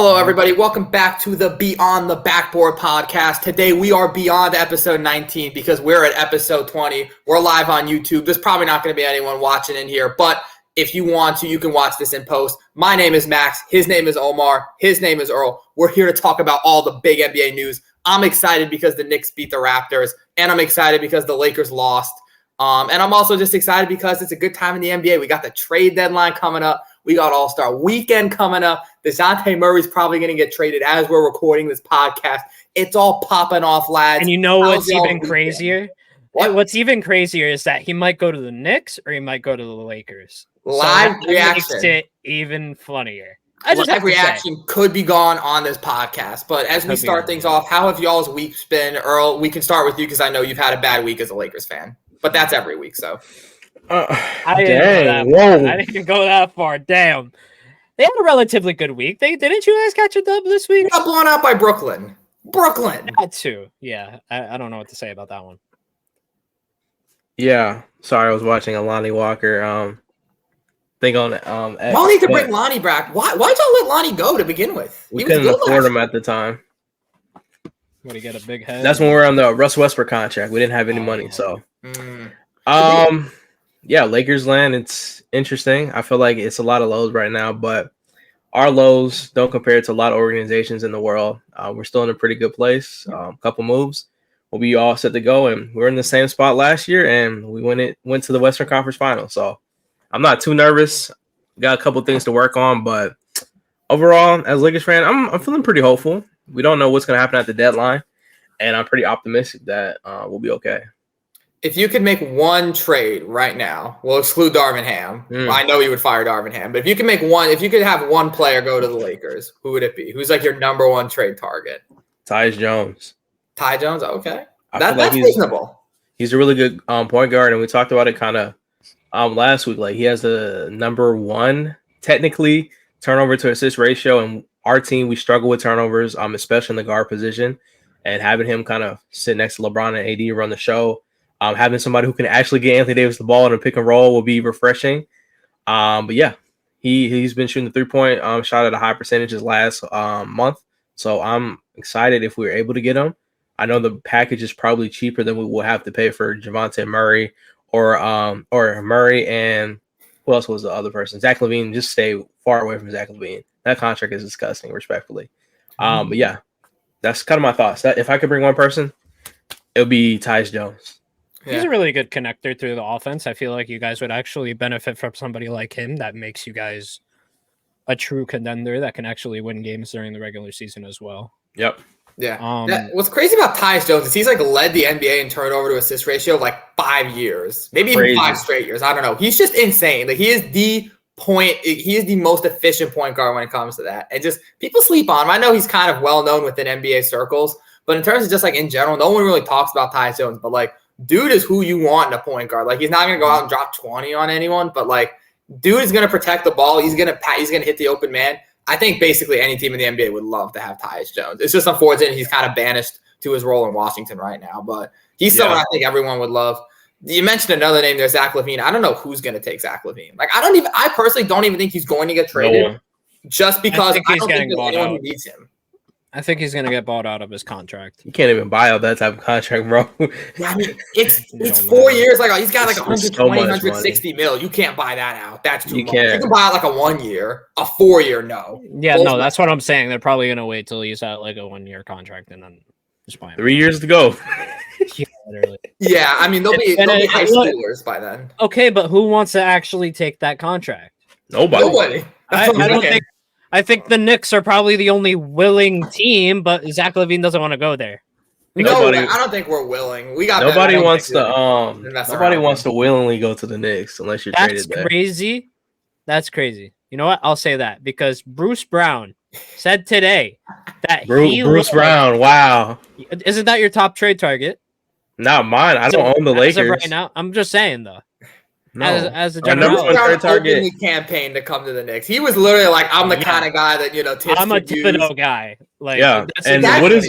Hello, everybody. Welcome back to the Beyond the Backboard Podcast. Today, we are beyond episode 19 because we're at episode 20. We're live on YouTube. There's probably not going to be anyone watching in here, but if you want to, you can watch this in post. My name is Max. His name is Omar. His name is Earl. We're here to talk about all the big NBA news. I'm excited because the Knicks beat the Raptors, and I'm excited because the Lakers lost. And I'm also just excited because it's a good time in the NBA. We got the trade deadline coming up. We got All-Star Weekend coming up. DeJounte Murray's probably going to get traded as we're recording this podcast. It's all popping off, lads. And you know what's even crazier? What's even crazier is that he might go to the Knicks or he might go to the Lakers. Live so reaction. Makes it even funnier. Live reaction could be gone on this podcast. But as we start things off, how have y'all's weeks been? Earl, we can start with you because I know you've had a bad week as a Lakers fan. But that's every week, so. I didn't go that far. Damn. They had a relatively good week. Didn't you guys catch a dub this week? Got blown out by Brooklyn. That too. Yeah. I don't know what to say about that one. Yeah. Sorry, I was watching a Lonnie Walker thing on Y'all need to bring Lonnie back. Why'd y'all let Lonnie go to begin with? We couldn't afford him at the time. What, he got a big head? That's when we were on the Russ Westbrook contract. We didn't have any money, so yeah, Lakers land, it's interesting. I feel like it's a lot of lows right now, but our lows don't compare to a lot of organizations in the world. We're still in a pretty good place. Couple moves, we'll be all set to go, and we're in the same spot last year, and we went to the Western Conference Final. So I'm not too nervous. Got a couple things to work on, but overall, as a Lakers fan, I'm feeling pretty hopeful. We don't know what's going to happen at the deadline, and I'm pretty optimistic that we'll be okay. If you could make one trade right now, we'll exclude Darvin Ham. I know you would fire Darvin Ham, but if you could have one player go to the Lakers, who would it be? Who's like your number one trade target? Tyus Jones. Ty Jones? Okay. That's reasonable. He's a really good point guard, and we talked about it kind of last week. Like, he has the number one, technically, turnover to assist ratio, and our team, we struggle with turnovers, especially in the guard position, and having him kind of sit next to LeBron and AD run the show. Having somebody who can actually get Anthony Davis the ball in a pick and roll will be refreshing. But yeah, he's been shooting the 3-point shot at a high percentages last month. So I'm excited if we're able to get him. I know the package is probably cheaper than we will have to pay for Javonte Murray or Murray, and who else was the other person? Zach LaVine. Just stay far away from Zach LaVine. That contract is disgusting, respectfully. But yeah, that's kind of my thoughts. That if I could bring one person, it would be Tyus Jones. Yeah. He's a really good connector through the offense. I feel like you guys would actually benefit from somebody like him that makes you guys a true contender that can actually win games during the regular season as well. Yep. Yeah. What's crazy about Tyus Jones is he's like led the NBA in turnover to assist ratio of like 5 years, maybe even 5 straight years. I don't know. He's just insane. Like, he is the most efficient point guard when it comes to that. And just people sleep on him. I know he's kind of well known within NBA circles, but in terms of just like in general, no one really talks about Tyus Jones. But like, dude is who you want in a point guard. Like, he's not going to go out and drop 20 on anyone, but like, dude is going to protect the ball. He's going to hit the open man. I think basically any team in the NBA would love to have Tyus Jones. It's just unfortunate he's kind of banished to his role in Washington right now, but he's someone I think everyone would love. You mentioned another name there, Zach LaVine. I don't know who's going to take Zach LaVine. Like, I personally don't even think he's going to get traded just because I don't think there's anyone who needs him. I think he's going to get bought out of his contract. You can't even buy out that type of contract, bro. Yeah, I mean, it's 4 years. Like, he's got like 120, 160 mil. You can't buy that out. That's too much. You can buy out like a 1 year, a 4 year, no. Yeah, no, that's what I'm saying. They're probably going to wait till he's at like a 1 year contract and then just buy him. 3 years to go. Yeah, literally. Yeah, I mean, they'll be high schoolers by then. Okay, but who wants to actually take that contract? Nobody. I think the Knicks are probably the only willing team, but Zach LaVine doesn't want to go there. No, I don't think we're willing. Nobody wants to willingly go to the Knicks unless you're traded there. That's crazy. That's crazy. You know what? I'll say that because Bruce Brown said today that Bruce Brown. Wow. Isn't that your top trade target? Not mine. I don't own the Lakers right now. I'm just saying though. No. As a general openly campaign to come to the Knicks. He was literally like, I'm the kind of guy that, tips I'm a Thibodeau guy. Like, yeah. And what is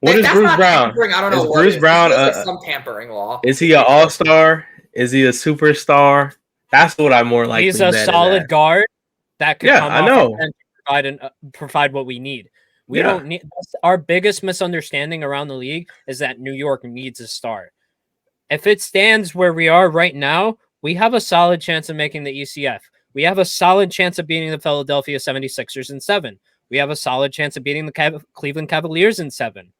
Bruce Brown? I don't know. Bruce Brown some tampering law? Is he an all-star? Is he a superstar? That's what I'm more likely. He's a solid guard that could come I know. provide what we need. We don't need. Our biggest misunderstanding around the league is that New York needs a star. If it stands where we are right now, we have a solid chance of making the ECF. We have a solid chance of beating the Philadelphia 76ers in 7. We have a solid chance of beating the Cleveland Cavaliers in 7.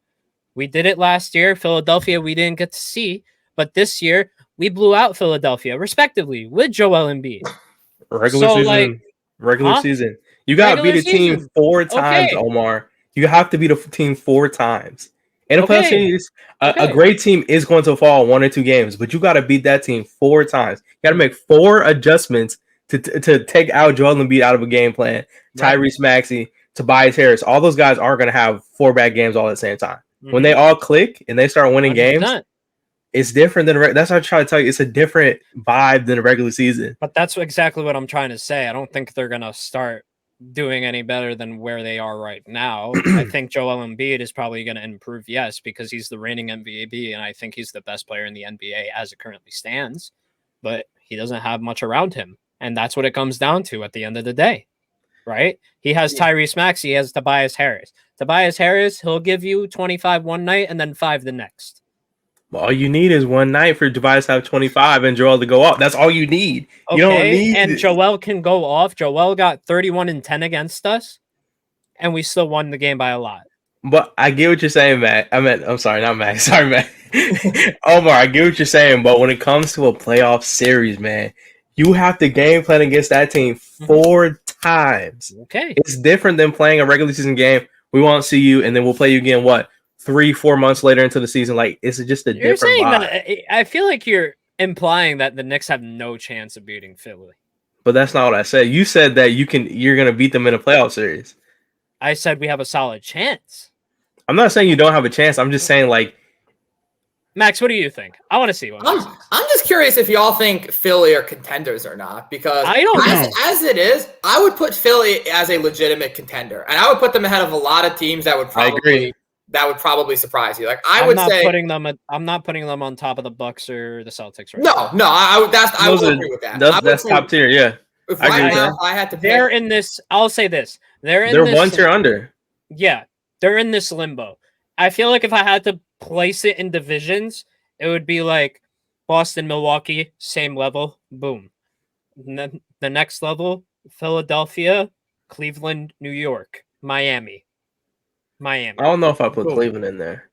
We did it last year. Philadelphia, we didn't get to see. But this year, we blew out Philadelphia, respectively, with Joel Embiid. Regular season. You got to beat a team 4 times, Omar. You have to beat a team 4 times. In a playoff series, a great team is going to fall 1 or 2 games, but you got to beat that team 4 times. You got to make 4 adjustments to take out Joel Embiid out of a game plan. Tyrese Maxey, Tobias Harris, all those guys aren't going to have 4 bad games all at the same time. Mm-hmm. When they all click and they start winning 100%. Games, it's different than that's what I'm trying to tell you. It's a different vibe than a regular season. But that's exactly what I'm trying to say. I don't think they're going to start doing any better than where they are right now. I think Joel Embiid is probably going to improve, yes, because he's the reigning MVP, and I think he's the best player in the NBA as it currently stands. But he doesn't have much around him, and that's what it comes down to at the end of the day, right? He has Tyrese Maxey, he has Tobias Harris. Tobias Harris, he'll give you 25 one night and then 5 the next. Well, all you need is one night for Tobias to have 25 and Joel to go off. That's all you need. Okay, you don't need and Joel can go off. Joel got 31 and 10 against us, and we still won the game by a lot. But I get what you're saying, Matt. I'm sorry, not Matt. Sorry, Matt. Omar, I get what you're saying, but when it comes to a playoff series, man, you have to game plan against that team 4 times. Okay. It's different than playing a regular season game. We won't see you, and then we'll play you again, 3-4 months later into the season. Like, it's just a different vibe. That, I feel like you're implying that the Knicks have no chance of beating Philly. But that's not what I said. You said that you're going to beat them in a playoff series. I said we have a solid chance. I'm not saying you don't have a chance. I'm just saying, like, Max, what do you think? I want to see what I'm just curious if y'all think Philly are contenders or not, because I don't know. As it is, I would put Philly as a legitimate contender, and I would put them ahead of a lot of teams that would probably surprise you. Like I'm not putting them on top of the Bucks or the Celtics. Right now. I would agree with that. That's top tier. Yeah, if I had to pick, they're in this. I'll say this: they're 1 tier under. Yeah, they're in this limbo. I feel like if I had to place it in divisions, it would be like Boston, Milwaukee, same level. Boom. And then the next level: Philadelphia, Cleveland, New York, Miami. I don't know if I put Cleveland in there.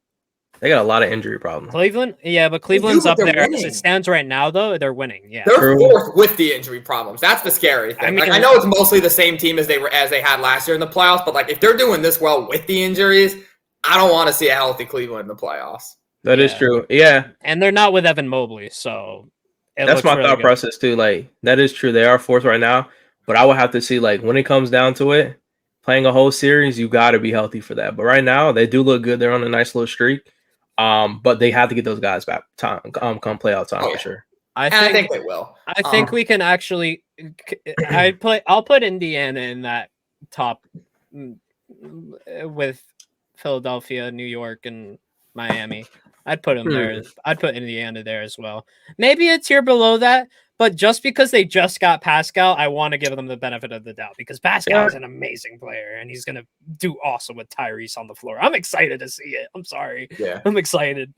They got a lot of injury problems. Cleveland? Yeah, but Cleveland's up there. As it stands right now, though, they're winning. Yeah, they're 4th with the injury problems. That's the scary thing. I know it's mostly the same team as they had last year in the playoffs, but like if they're doing this well with the injuries, I don't want to see a healthy Cleveland in the playoffs. That is true. Yeah, and they're not with Evan Mobley, so that's my thought process too. Like that is true. They are 4th right now, but I would have to see like when it comes down to it. Playing a whole series, you got to be healthy for that. But right now, they do look good. They're on a nice little streak. But they have to get those guys back come playoff time for sure. I think they will. I think we can actually. I'll put Indiana in that top with Philadelphia, New York, and Miami. I'd put them there. I'd put Indiana there as well. Maybe a tier below that. But just because they just got Pascal, I want to give them the benefit of the doubt because Pascal is an amazing player and he's going to do awesome with Tyrese on the floor. I'm excited to see it. I'm sorry. Yeah. I'm excited.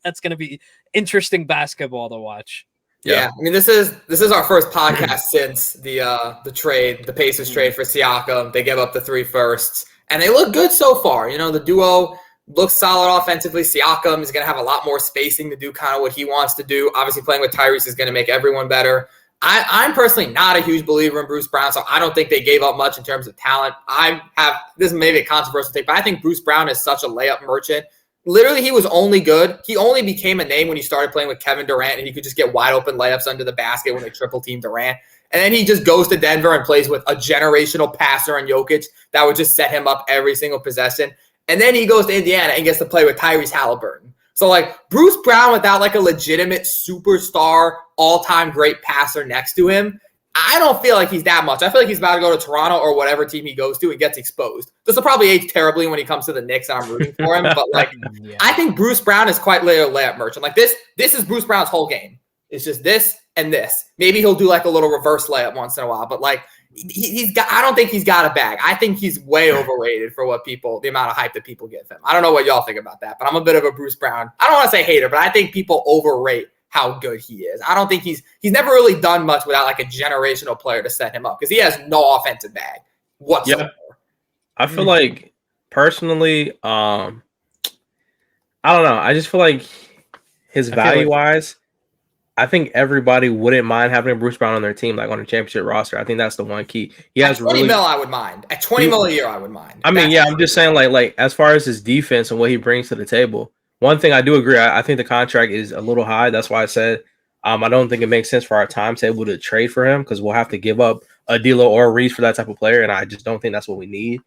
That's going to be interesting basketball to watch. Yeah. I mean, this is our first podcast since the Pacers trade for Siakam. They gave up the 3 firsts and they look good so far. You know, the duo looks solid offensively. Siakam is going to have a lot more spacing to do kind of what he wants to do. Obviously, playing with Tyrese is going to make everyone better. I'm personally not a huge believer in Bruce Brown, so I don't think they gave up much in terms of talent. This is maybe a controversial take, but I think Bruce Brown is such a layup merchant. Literally, he was only good. He only became a name when he started playing with Kevin Durant, and he could just get wide open layups under the basket when they triple team Durant. And then he just goes to Denver and plays with a generational passer in Jokic that would just set him up every single possession. And then he goes to Indiana and gets to play with Tyrese Halliburton. So, like, Bruce Brown without, like, a legitimate superstar, all-time great passer next to him, I don't feel like he's that much. I feel like he's about to go to Toronto or whatever team he goes to and gets exposed. This will probably age terribly when he comes to the Knicks, and I'm rooting for him. But, like, I think Bruce Brown is quite literally a layup merchant. Like, this is Bruce Brown's whole game. It's just this and this. Maybe he'll do, like, a little reverse layup once in a while. But, like, he's got. I don't think he's got a bag. I think he's way overrated for the amount of hype that people give him. I don't know what y'all think about that, but I'm a bit of a Bruce Brown. I don't want to say hater, but I think people overrate how good he is. I don't think he's never really done much without like a generational player to set him up because he has no offensive bag whatsoever. Yeah. I feel like personally, I don't know. I just feel like his value wise, I think everybody wouldn't mind having a Bruce Brown on their team, like on a championship roster. I think that's the one key. He has 20 mil, I would mind. At 20 mil a year, I would mind. I mean, I'm just saying, like as far as his defense and what he brings to the table. One thing I do agree, I think the contract is a little high. That's why I said I don't think it makes sense for our timetable to trade for him because we'll have to give up a D'Lo or a Reese for that type of player, and I just don't think that's what we need.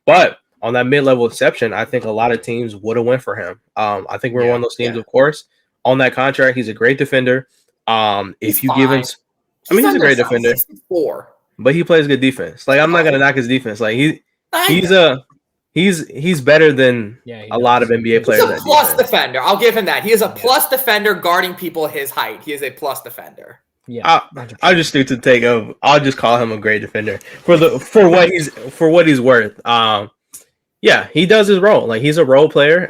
But on that mid-level exception, I think a lot of teams would have went for him. I think we're one of those teams, of course. On that contract, he's a great defender. If you give him, he's a great defender. 4. But he plays good defense. Like I'm not gonna knock his defense. Like he's better than a lot of NBA players. He's a plus defender. I'll give him that. He is a plus defender guarding people his height. He is a plus defender. Yeah, I'll just do to take of. I'll just call him a great defender for what he's worth. Yeah, he does his role. Like he's a role player.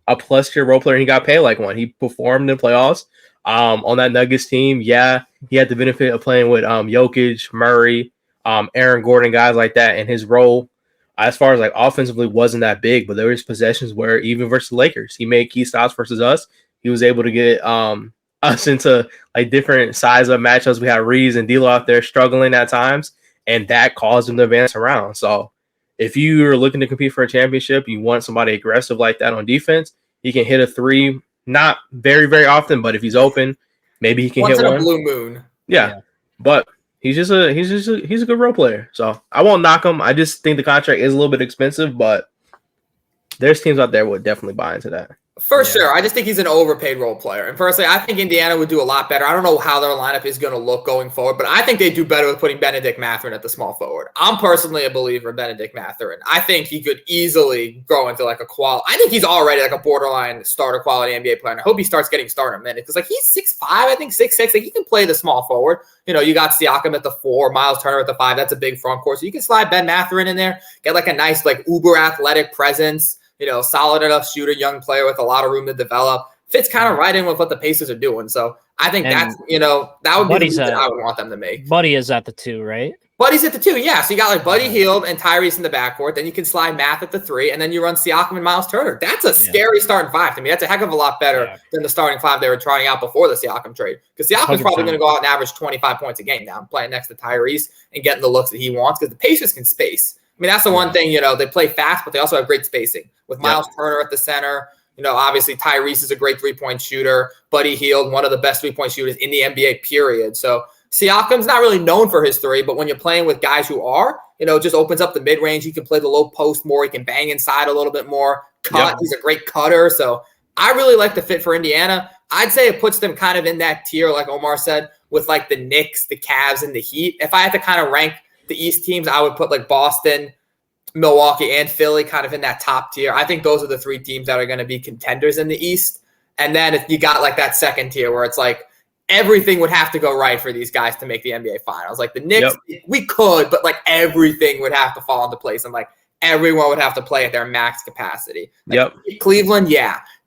A plus tier role player. He got paid like one. He performed in playoffs. On that Nuggets team, he had the benefit of playing with Jokic, Murray, Aaron Gordon, guys like that, and his role as far as like offensively wasn't that big, but there was possessions where even versus the Lakers, he made key stops versus us. He was able to get us into like different size of matchups. We had Reeves and D'Lo out there struggling at times, and that caused him to advance around. So if you are looking to compete for a championship, you want somebody aggressive like that on defense. He can hit a three, not very, very often, but if he's open, maybe he can hit one. Once in a blue moon. Yeah. But he's a good role player. So I won't knock him. I just think the contract is a little bit expensive, but there's teams out there would definitely buy into that. For sure. I just think he's an overpaid role player. And personally, I think Indiana would do a lot better. I don't know how their lineup is going to look going forward, but I think they do better with putting Benedict Mathurin at the small forward. I'm personally a believer in Benedict Mathurin. I think he could easily grow into like I think he's already like a borderline starter quality NBA player. And I hope he starts getting starter minutes because like he's 6'5", I think 6'6". Like he can play the small forward. You know, you got Siakam at the 4, Miles Turner at the 5. That's a big front court. So you can slide Ben Mathurin in there, get like a nice like uber athletic presence. You know, solid enough shooter, young player with a lot of room to develop. Fits kind of right in with what the Pacers are doing. So I think that would be the move that I would want them to make. Buddy is at the 2, right? Buddy's at the 2, yeah. So you got like Buddy Hield and Tyrese in the backcourt. Then you can slide Math at the 3, and then you run Siakam and Miles Turner. That's a scary starting 5 to me. That's a heck of a lot better than the starting 5 they were trying out before the Siakam trade. Because Siakam's probably going to go out and average 25 points a game now, playing next to Tyrese and getting the looks that he wants because the Pacers can space. I mean, that's the one thing, they play fast, but they also have great spacing. With Miles Turner at the center, obviously Tyrese is a great three-point shooter. Buddy Hield, one of the best three-point shooters in the NBA, period. So Siakam's not really known for his three, but when you're playing with guys who are, it just opens up the mid-range. He can play the low post more. He can bang inside a little bit more. He's a great cutter. So I really like the fit for Indiana. I'd say it puts them kind of in that tier, like Omar said, with like the Knicks, the Cavs, and the Heat. If I had to kind of rank the East teams, I would put like Boston, Milwaukee, and Philly kind of in that top tier. I think those are the 3 teams that are going to be contenders in the East. And then if you got like that second tier where it's like everything would have to go right for these guys to make the NBA Finals. Like the Knicks, we could, but like everything would have to fall into place. And like everyone would have to play at their max capacity. Like Cleveland,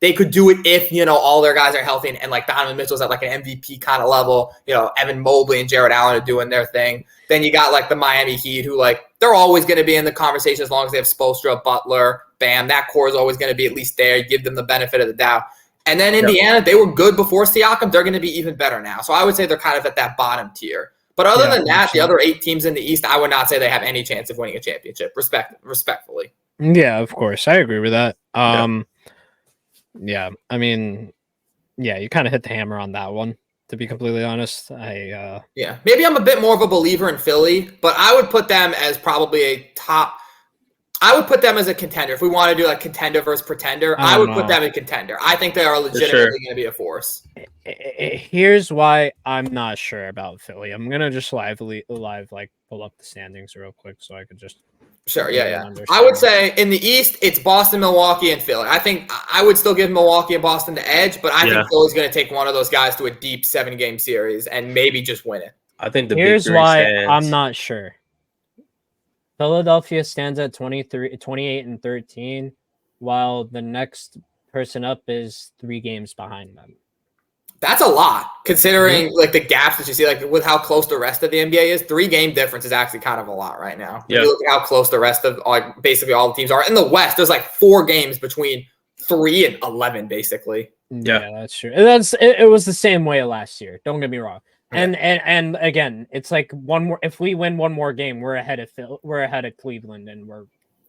they could do it if, all their guys are healthy and like Donovan Mitchell's at like an MVP kind of level. Evan Mobley and Jared Allen are doing their thing. Then you got like the Miami Heat who like they're always going to be in the conversation as long as they have Spoelstra, Butler, Bam. That core is always going to be at least there. You give them the benefit of the doubt. And then Indiana, they were good before Siakam. They're going to be even better now. So I would say they're kind of at that bottom tier. But other than that, the other 8 teams in the East, I would not say they have any chance of winning a championship, respectfully. Yeah, of course. I agree with that. Yeah, I mean, you kind of hit the hammer on that one, to be completely honest. Maybe I'm a bit more of a believer in Philly, but I would put them as probably a top. I would put them as a contender. If we want to do like contender versus pretender, I would put them in contender. I think they are legitimately going to be a force. Here's why I'm not sure about Philly. I'm going to just live like pull up the standings real quick so I could just. Sure, I would say in the East, it's Boston, Milwaukee, and Philly. I think I would still give Milwaukee and Boston the edge, but I think Philly's going to take one of those guys to a deep 7-game series and maybe just win it. I think here's big three why stands. I'm not sure. Philadelphia stands at 28 and 13, while the next person up is 3 games behind them. That's a lot, considering like the gaps that you see, like with how close the rest of the NBA is. 3-game difference is actually kind of a lot right now. If you look at how close the rest of basically all the teams are in the West, there's like 4 games between 3 and 11, basically. Yeah, that's true. It was the same way last year. Don't get me wrong. And again, it's like one more. If we win one more game, we're ahead of Cleveland, and we're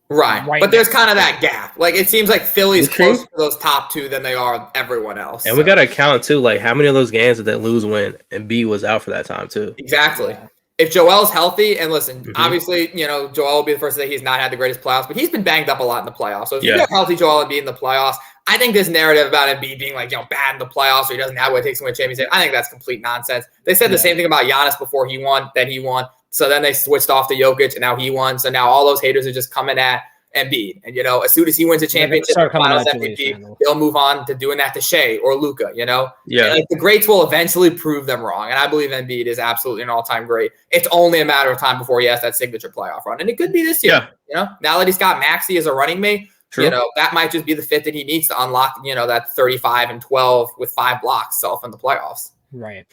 right. But there's kind of that gap. Like it seems like Philly's closer to those top 2 than they are everyone else. And we got to count too, like how many of those games did they lose when Embiid was out for that time too? Exactly. If Joel's healthy, and listen, obviously, Joel will be the first to say he's not had the greatest playoffs, but he's been banged up a lot in the playoffs. So if you have healthy Joel Embiid in the playoffs, I think this narrative about Embiid being like, bad in the playoffs or he doesn't have what it takes to win a championship, I think that's complete nonsense. They said the same thing about Giannis before he won, then he won. So then they switched off to Jokic, and now he won. So now all those haters are just coming at Embiid. And, as soon as he wins a championship, finals MVP, they'll move on to doing that to Shea or Luka, Yeah. And, like, the greats will eventually prove them wrong. And I believe Embiid is absolutely an all-time great. It's only a matter of time before he has that signature playoff run. And it could be this year, Now that he's got Maxey as a running mate, that might just be the fit that he needs to unlock, that 35 and 12 with 5 blocks self in the playoffs. Right.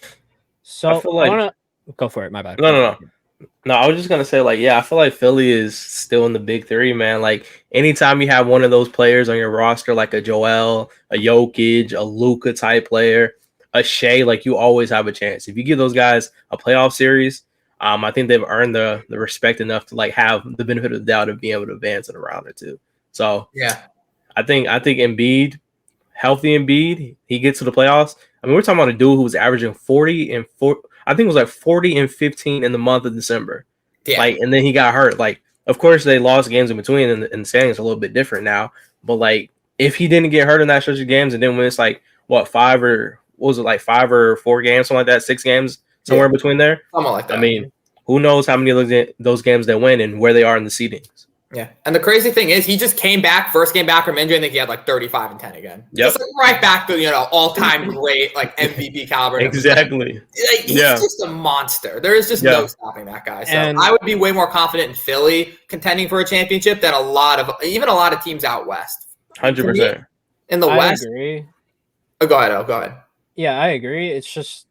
So I want to go for it. My bad. No, I was just going to say, I feel like Philly is still in the big 3, man. Like, anytime you have one of those players on your roster, like a Joel, a Jokic, a Luka type player, a Shea, you always have a chance. If you give those guys a playoff series, I think they've earned the respect enough to, have the benefit of the doubt of being able to advance in a round or 2. So, I think Embiid, healthy Embiid, he gets to the playoffs. I mean, we're talking about a dude who was averaging 40 and 4. I think it was 40 and 15 in the month of December. Yeah. And then he got hurt. Of course, they lost games in between, and the standings are a little bit different now. But, if he didn't get hurt in that stretch of games and then when it's 5 or 4 games, something like that, 6 games, somewhere in between there? Something like that. I mean, who knows how many of those games they win and where they are in the seedings. Yeah. And the crazy thing is he just came back, first game back from injury, and I think he had 35 and 10 again. Yep. Just right back to, all-time great, MVP caliber. Exactly. He's just a monster. There is just no stopping that guy. So I would be way more confident in Philly contending for a championship than a lot of teams out west. 100%. In the West. I agree. Oh, go ahead. Go ahead. Yeah, I agree. It's just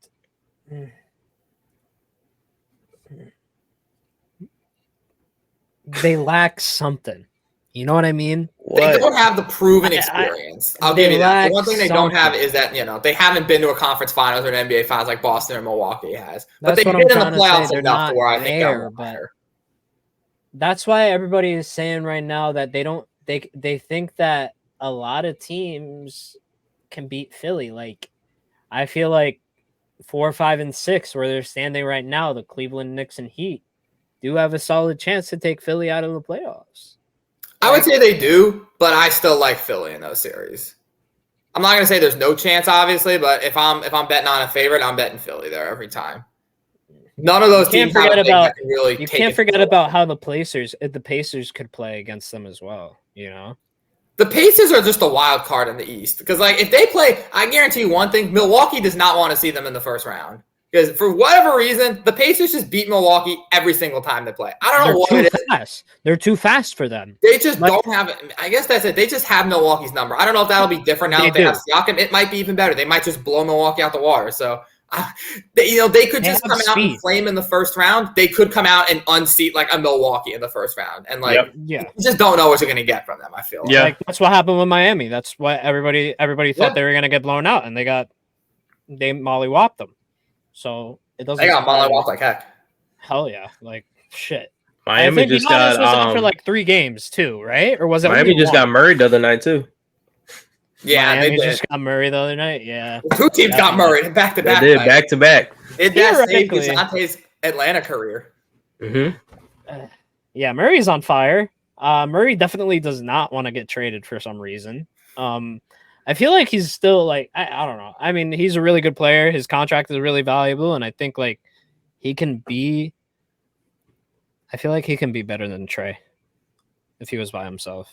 they lack something. You know what I mean? They don't have the proven experience. I'll give you that. The one thing they don't have is that, they haven't been to a conference finals or an NBA finals like Boston or Milwaukee has. But they've been in the playoffs enough to where I think they're better. That's why everybody is saying right now that they think that a lot of teams can beat Philly. I feel like 4, 5, and 6, where they're standing right now, the Cleveland, Knicks, and Heat do have a solid chance to take Philly out of the playoffs. I would say they do, but I still like Philly in those series. I'm not going to say there's no chance, obviously, but if I'm betting on a favorite, I'm betting Philly there every time. None of those teams have you can't forget about how the Pacers could play against them as well, The Pacers are just a wild card in the East because, if they play, I guarantee you one thing: Milwaukee does not want to see them in the first round because, for whatever reason, the Pacers just beat Milwaukee every single time they play. I don't know what it is. They're too fast for them. They just don't have it. I guess that's it. They just have Milwaukee's number. I don't know if that'll be different now that they have Siakam. It might be even better. They might just blow Milwaukee out the water. So, they could just come out and flame in the first round. They could come out and unseat a Milwaukee in the first round, and you just don't know what you're going to get from them. I feel that's what happened with Miami. That's why everybody thought they were going to get blown out, and they mollywopped them. So it doesn't. They got mollywopped like heck. Hell yeah, shit. Miami just got was for 3 games too, right? Or was it Miami just got Murray the other night too? Yeah, Miami just got Murray the other night. Yeah, 2 teams got Murray back to back. They did back to back. It that saved DeJounte's Atlanta career. Yeah, Murray's on fire. Murray definitely does not want to get traded for some reason. I feel like he's still I don't know. I mean, he's a really good player. His contract is really valuable, and I think he can be. I feel like he can be better than Trey if he was by himself.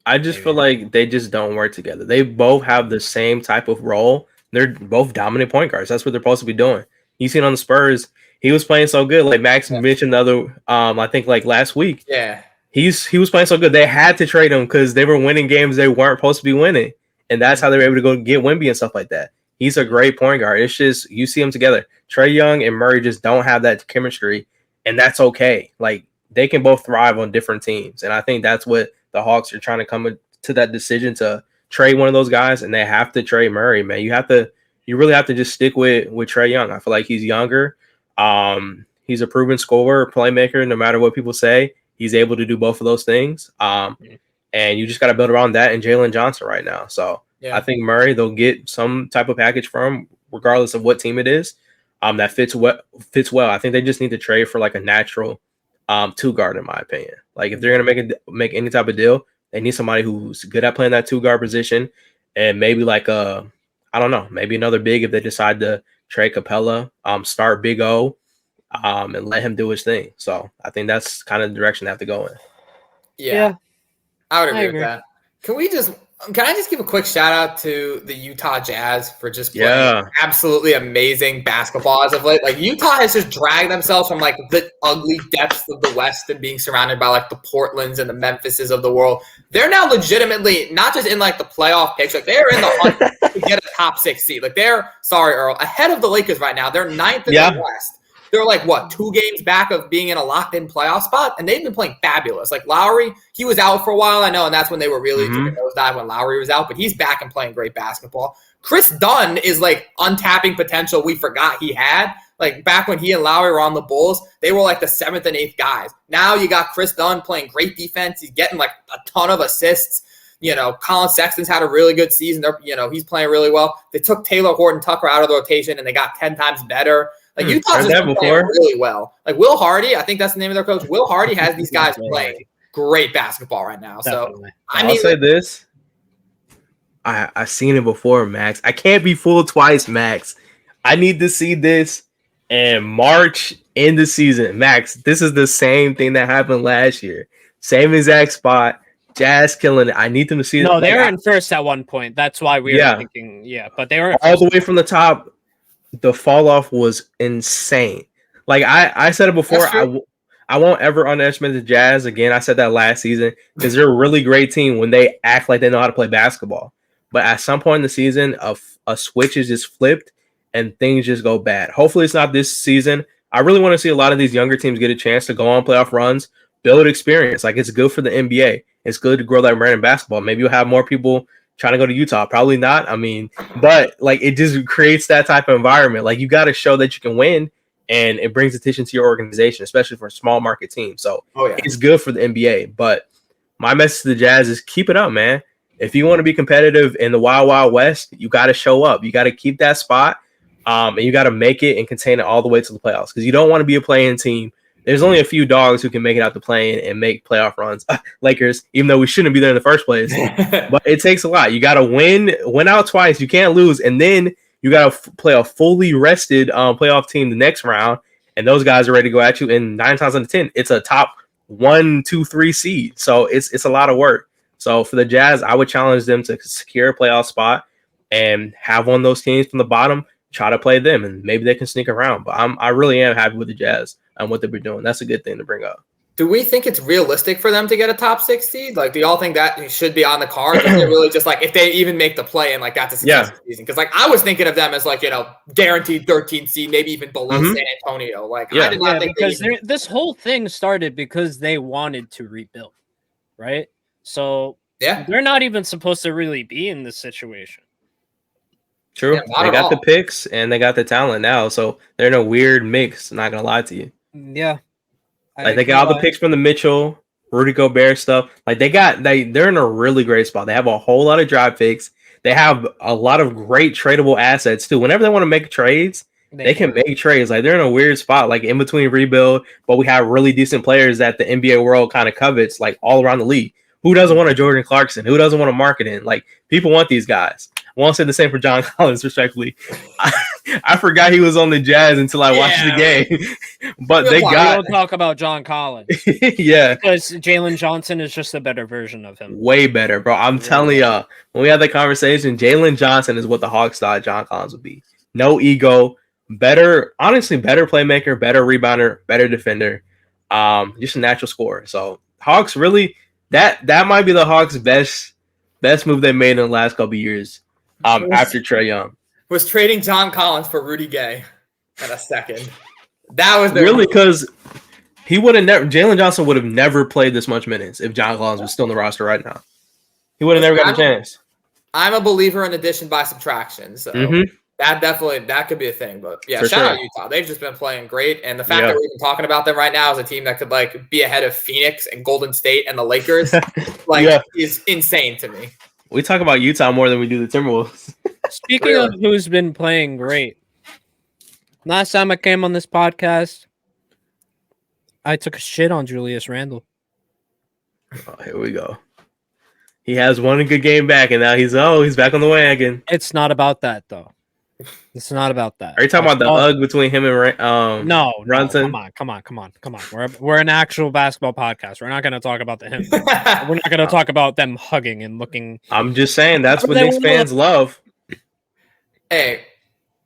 I just feel like they just don't work together. They both have the same type of role. They're both dominant point guards. That's what they're supposed to be doing. You seen on the Spurs, he was playing so good. Like Max mentioned the other, I think like last week. Yeah. He was playing so good. They had to trade him because they were winning games they weren't supposed to be winning. And that's how they were able to go get Wemby and stuff like that. He's a great point guard. It's just, you see them together. Trae Young and Murray just don't have that chemistry, and that's okay. Like, they can both thrive on different teams. And I think that's what the Hawks are trying to come to that decision to trade one of those guys, and they have to trade Murray, man. You really have to just stick with Trae Young. I feel like he's younger. He's a proven scorer, playmaker, no matter what people say. He's able to do both of those things. And you just got to build around that and Jalen Johnson right now. So I think Murray, they'll get some type of package from him, regardless of what team it is, that fits well. I think they just need to trade for like a natural two guard, in my opinion. Like, if they're going to make any type of deal, they need somebody who's good at playing that two guard position, and maybe like maybe another big if they decide to trade Capella, start Big O, and let him do his thing. So I think that's kind of the direction they have to go in. Yeah. I would agree with that. Can I just give a quick shout out to the Utah Jazz for just playing absolutely amazing basketball as of late? Like, Utah has just dragged themselves from like the ugly depths of the West and being surrounded by like the Portlands and the Memphises of the world. They're now legitimately not just in like the playoff picture, like they're in the hunt to get a top 6 seed. Like, they're, sorry, Earl, ahead of the Lakers right now. They're 9th in the West. They're like, 2 games back of being in a locked-in playoff spot, and they've been playing fabulous. Like, Lowry, he was out for a while, I know, and that's when they were really taking a nosedive when Lowry was out, but he's back and playing great basketball. Chris Dunn is, like, untapping potential we forgot he had. Like, back when he and Lowry were on the Bulls, they were, like, the 7th and 8th guys. Now you got Chris Dunn playing great defense. He's getting, like, a ton of assists. You know, Colin Sexton's had a really good season. He's playing really well. They took Taylor Horton-Tucker out of the rotation, and they got 10 times better. Like, Utah's just been playing really well. Like, Will Hardy, I think that's the name of their coach. Will Hardy has these guys playing great basketball right now. Definitely. So, I'll say this. I've seen it before, Max. I can't be fooled twice, Max. I need to see this in March in the season. Max, this is the same thing that happened last year. Same exact spot. Jazz killing it. I need them to see it. No, they were in first at one point. That's why we were thinking, but they were all the way from the top. The fall off was insane. Like I said it before, I won't ever underestimate the Jazz again. I said that last season because they're a really great team when they act like they know how to play basketball. But at some point in the season, a switch is just flipped and things just go bad. Hopefully it's not this season. I really want to see a lot of these younger teams get a chance to go on playoff runs, build experience. Like, it's good for the NBA. It's good to grow that brand in basketball. Maybe you'll have more people trying to go to Utah. Probably not. I mean, but like, it just creates that type of environment. Like, you got to show that you can win, and it brings attention to your organization, especially for a small market team. So it's good for the NBA. But my message to the Jazz is keep it up, man. If you want to be competitive in the Wild Wild West, you got to show up. You got to keep that spot, and you got to make it and contain it all the way to the playoffs, because you don't want to be a playing team. There's only a few dogs who can make it out the play-in and make playoff runs. Lakers, even though we shouldn't be there in the first place. But it takes a lot. You got to win out twice. You can't lose. And then you got to play a fully rested playoff team the next round. And those guys are ready to go at you. And 9 times out of 10, it's a top 1, 2, 3 seed. So it's a lot of work. So for the Jazz, I would challenge them to secure a playoff spot and have one of those teams from the bottom try to play them. And maybe they can sneak around. But I really am happy with the Jazz and what they've been doing. That's a good thing to bring up. Do we think it's realistic for them to get a top 6 seed? Like, do y'all think that should be on the cards? Or is it really just like, if they even make the play and like that's a successful season? Because like, I was thinking of them as like, guaranteed 13th seed, maybe even below San Antonio. Like, I did not think because this whole thing started because they wanted to rebuild, right? So they're not even supposed to really be in this situation. True. They got the picks and they got the talent now, so they're in a weird mix. Not gonna lie to you. Yeah. Like, they got all the picks from the Mitchell, Rudy Gobert stuff. Like, they're in a really great spot. They have a whole lot of draft picks. They have a lot of great tradable assets too. Whenever they want to make trades, they can make trades. Like, they're in a weird spot, like in between rebuild, but we have really decent players that the NBA world kind of covets, like all around the league. Who doesn't want a Jordan Clarkson? Who doesn't want a Marketing? Like, people want these guys. I won't say the same for John Collins, respectfully. I forgot he was on the Jazz until I watched the game. But we don't talk about John Collins. Because Jalen Johnson is just a better version of him. Way better, bro. I'm telling y'all, when we had that conversation, Jalen Johnson is what the Hawks thought John Collins would be. No ego, better playmaker, better rebounder, better defender, just a natural scorer. So Hawks really that might be the Hawks' best move they made in the last couple of years. After Trae Young was trading John Collins for Rudy Gay in a second. That was really because he would have never. Jalen Johnson would have never played this much minutes if John Collins was still in the roster right now. He would have never got a chance. I'm a believer in addition by subtraction, so that could be a thing. But yeah, shout out Utah. They've just been playing great, and the fact that we're even talking about them right now as a team that could like be ahead of Phoenix and Golden State and the Lakers, is insane to me. We talk about Utah more than we do the Timberwolves. Speaking of who's been playing great, last time I came on this podcast, I took a shit on Julius Randle. Oh, here we go. He has one good game back, and now he's back on the wagon. It's not about that, though. It's not about that. Are you talking about the hug between him and No, Brunson? Come on. We're an actual basketball podcast. We're not going to talk about him. We're not going to talk about them hugging and looking. I'm just saying that's what Knicks fans love. Hey,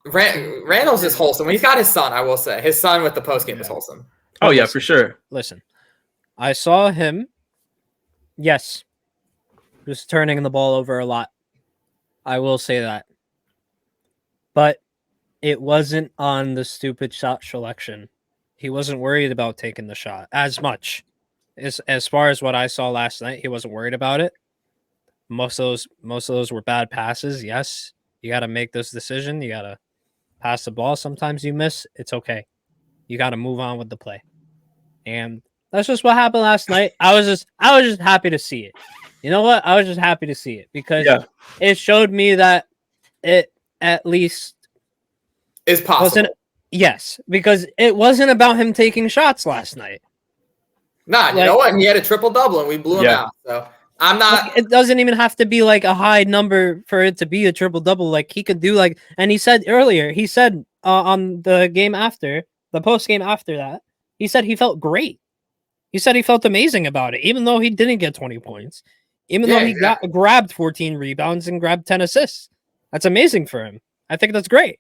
Randall's just wholesome. When he's got his son, I will say his son with the post game is wholesome. Oh yeah, for sure. Listen, I saw him. Yes, just turning the ball over a lot. I will say that. But it wasn't on the stupid shot selection. He wasn't worried about taking the shot as much. As far as what I saw last night, he wasn't worried about it. Most of those were bad passes. Yes, you got to make this decision. You got to pass the ball. Sometimes you miss. It's okay. You got to move on with the play. And that's just what happened last night. I was just happy to see it. You know what? I was just happy to see it because it showed me that it at least is possible. Yes, because it wasn't about him taking shots last night. Nah, you know what? He had a triple-double and we blew him out. So I'm not. It doesn't even have to be like a high number for it to be a triple-double. Like he could do and he said earlier, on the game after, the post game after that, he said he felt great. He said he felt amazing about it, even though he didn't get 20 points, even though he grabbed 14 rebounds and grabbed 10 assists. That's amazing for him. I think that's great.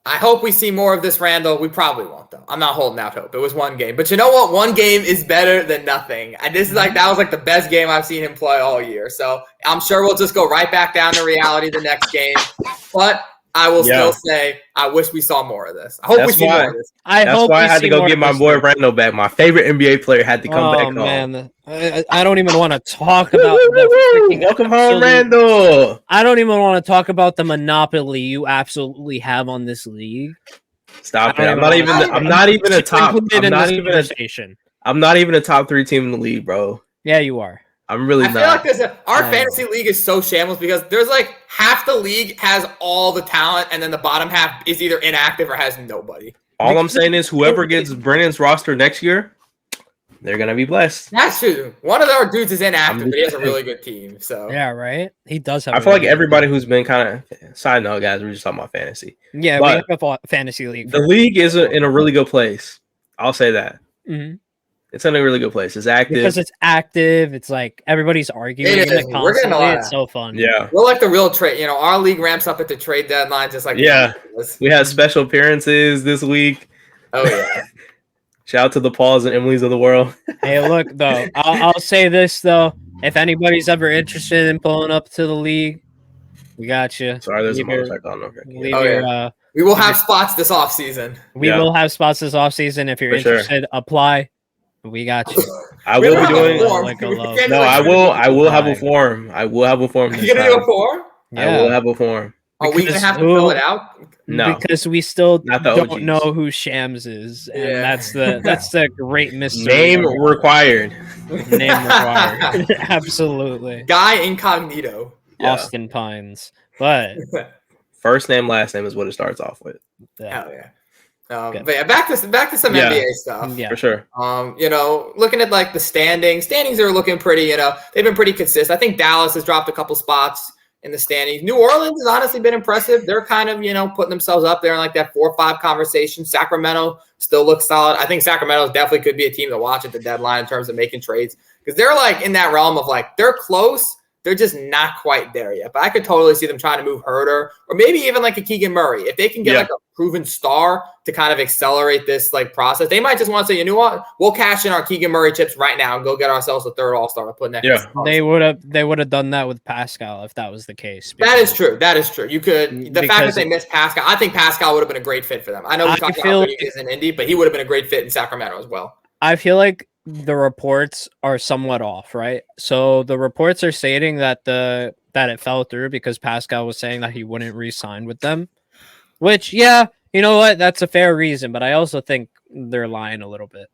I hope we see more of this, Randall. We probably won't, though. I'm not holding out hope. It was one game. But you know what? One game is better than nothing. And that was the best game I've seen him play all year. So I'm sure we'll just go right back down to reality the next game. But I will still say I wish we saw more of this. I hope we see more of this. That's why I had to go get my boy Randall back. My favorite NBA player had to come back home. Man. I don't even want to talk about the freaking welcome home, Randall. I don't even want to talk about the monopoly you absolutely have on this league. Stop it. I'm not even a top 3 team in the league, bro. Yeah, you are. I'm really not. I feel like our fantasy league is so shambles because there's half the league has all the talent and then the bottom half is either inactive or has nobody. All I'm saying is whoever gets Brennan's roster next year, they're going to be blessed. That's true. One of our dudes is inactive, but he has a really good team. So yeah, right? He does have I feel like everybody who's been kind of – side note, guys, we're just talking about fantasy. Yeah, but we have a fantasy league. The league is in a really good place. I'll say that. Mm-hmm. It's in a really good place. It's active. Because it's active. It's everybody's arguing. We're getting a lot. It's so fun. Yeah. We're the real trade. Our league ramps up at the trade deadline just we had special appearances this week. Oh, yeah. Shout out to the Pauls and Emily's of the world. Hey, look, though. I'll say this, though. If anybody's ever interested in pulling up to the league, we got you. Sorry, there's a motorcycle on over here. We will have spots this offseason. We will have spots this offseason. If you're interested, apply. We got you. I will be doing. No, I will have a form. I will have a form. You gonna do a form? Yeah. I will have a form. Are we gonna have to fill it out? No, because we still don't know who Shams is, and that's the great mystery. Name required. Absolutely. Guy incognito. Austin Pines, but first name, last name is what it starts off with. Hell yeah. But yeah, back to some NBA stuff. Yeah, for sure. Looking at the standings are looking pretty. They've been pretty consistent. I think Dallas has dropped a couple spots in the standings. New Orleans has honestly been impressive. They're kind of putting themselves up there in that 4 or 5 conversation. Sacramento still looks solid. I think Sacramento definitely could be a team to watch at the deadline in terms of making trades because they're in that realm of they're close, they're just not quite there yet. But I could totally see them trying to move Herter or maybe even like a Keegan Murray. If they can get like a proven star to kind of accelerate this like process, they might just want to say, you know what, we'll cash in our Keegan Murray chips right now and go get ourselves a third All-Star to put next. Yeah, they would have done that with Pascal if that was the case. That is true. You could the fact that they missed Pascal, I think Pascal would have been a great fit for them. I know we talked about how good he is in Indy, but he would have been a great fit in Sacramento as well. I feel like the reports are somewhat off, right? So the reports are stating that it fell through because Pascal was saying that he wouldn't re-sign with them. Which, yeah, you know what? That's a fair reason, but I also think they're lying a little bit.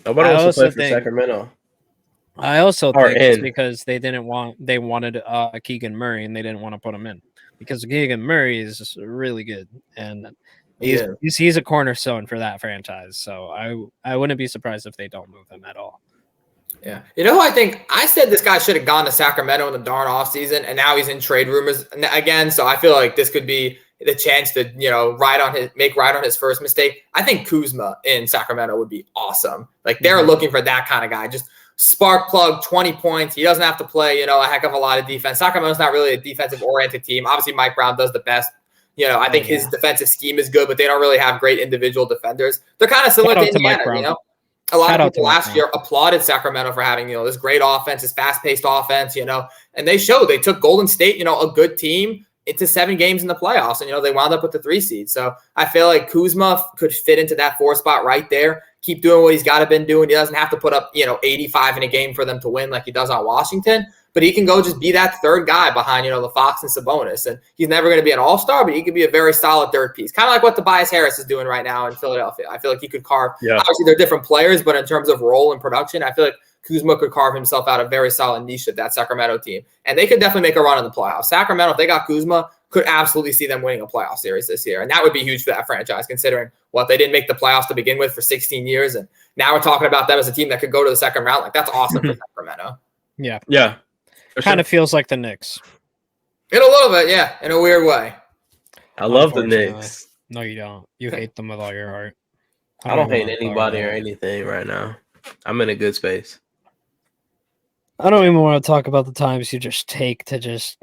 Nobody wants to play for Sacramento. I also think it's because they wanted Keegan Murray and they didn't want to put him in because Keegan Murray is really good and he's a cornerstone for that franchise. So I wouldn't be surprised if they don't move him at all. Yeah. You know who I think? I said this guy should have gone to Sacramento in the darn offseason, and now he's in trade rumors again. So I feel like this could be the chance to, make right on his first mistake. I think Kuzma in Sacramento would be awesome. Like they're looking for that kind of guy. Just spark plug, 20 points. He doesn't have to play, a heck of a lot of defense. Sacramento's not really a defensive oriented team. Obviously Mike Brown does the best. I think his defensive scheme is good, but they don't really have great individual defenders. They're kind of similar to Indiana, A lot of people last year applauded Sacramento for having, this great offense, this fast-paced offense, and they showed. They took Golden State, a good team, into 7 games in the playoffs, and, they wound up with the 3 seed. So I feel like Kuzma could fit into that 4 spot right there, keep doing what he's got to been doing. He doesn't have to put up, 85 in a game for them to win like he does on Washington, but he can go just be that third guy behind, the Fox and Sabonis. And he's never going to be an all-star, but he could be a very solid third piece. Kind of like what Tobias Harris is doing right now in Philadelphia. I feel like he could carve. Yeah. Obviously, they're different players, but in terms of role and production, I feel like Kuzma could carve himself out a very solid niche of that Sacramento team. And they could definitely make a run in the playoffs. Sacramento, if they got Kuzma, could absolutely see them winning a playoff series this year. And that would be huge for that franchise, considering what they didn't make the playoffs to begin with for 16 years. And now we're talking about them as a team that could go to the second round. Like, that's awesome for Sacramento. Yeah. Yeah. Kind of feels like the Knicks. In a little bit, yeah. In a weird way. I love the Knicks. No, you don't. You hate them with all your heart. I don't hate anybody or anything right now. I'm in a good space. I don't even want to talk about the times you just take to just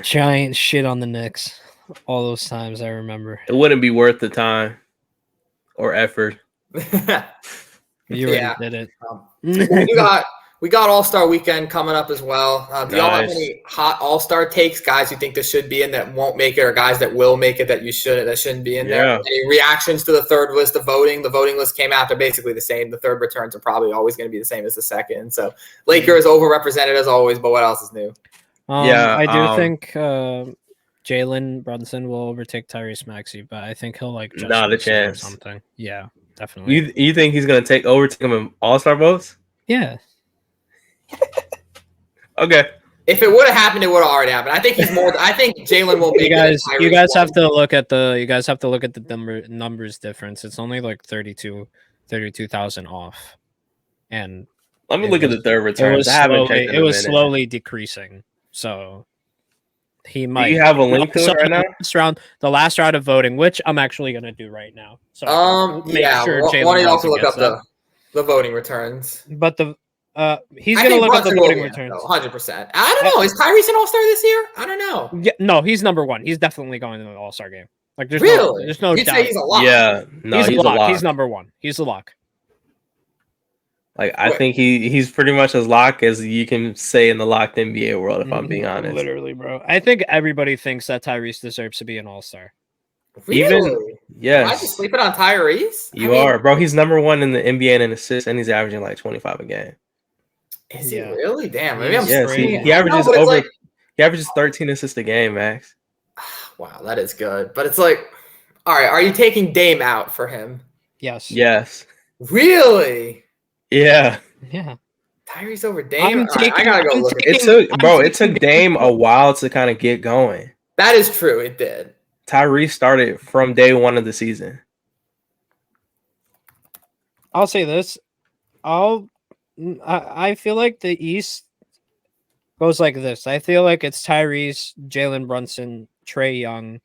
giant shit on the Knicks. All those times I remember. It wouldn't be worth the time or effort. You already did it. We got All-Star Weekend coming up as well. Do y'all have any hot All-Star takes, guys you think this should be in that won't make it, or guys that will make it that shouldn't be in there? Any reactions to the third list of voting? The voting list came out. They're basically the same. The third returns are probably always going to be the same as the second. So Lakers overrepresented as always, but what else is new? I do think Jalen Brunson will overtake Tyrese Maxey, but I think he'll just not a chance. Or something. Yeah, definitely. You think he's going to overtake him in All-Star votes? Yeah. Okay. If it would have happened, it would have already happened. I think Jalen will make it. You guys have to look at the numbers difference. It's only like 32,000 off. And let me look at the third return. It was slowly decreasing. So he might. Do you have a link to it right now? The last round of voting, which I'm actually going to do right now. So why don't you also look up the voting returns? But he's going to look up the voting returns. 100%. I don't know. Is Tyrese an All-Star this year? I don't know. Yeah, no, he's number 1. He's definitely going to the All-Star game. Like, there's no You'd doubt. say he's a lock. Yeah, no, he's a lock. He's number 1. He's a lock. Like, I think he's pretty much as lock as you can say in the locked NBA world, if I'm being honest. Literally, bro. I think everybody thinks that Tyrese deserves to be an All-Star. Really? Yes. Am I just sleeping on Tyrese? You are, bro. He's number 1 in the NBA in assists, and he's averaging like 25 a game. Is he really? Damn. Maybe I'm he averages he averages 13 assists a game, Max. Wow, that is good. But it's like, all right, are you taking Dame out for him? Yes. Yes. Really? Yeah. Yeah. Tyrese over Dame? I gotta go look at it. It took Dame a while to kind of get going. That is true. It did. Tyrese started from day 1 of the season. I'll say this. I feel like the East goes like this. I feel like it's Tyrese, Jalen Brunson, Trae Young,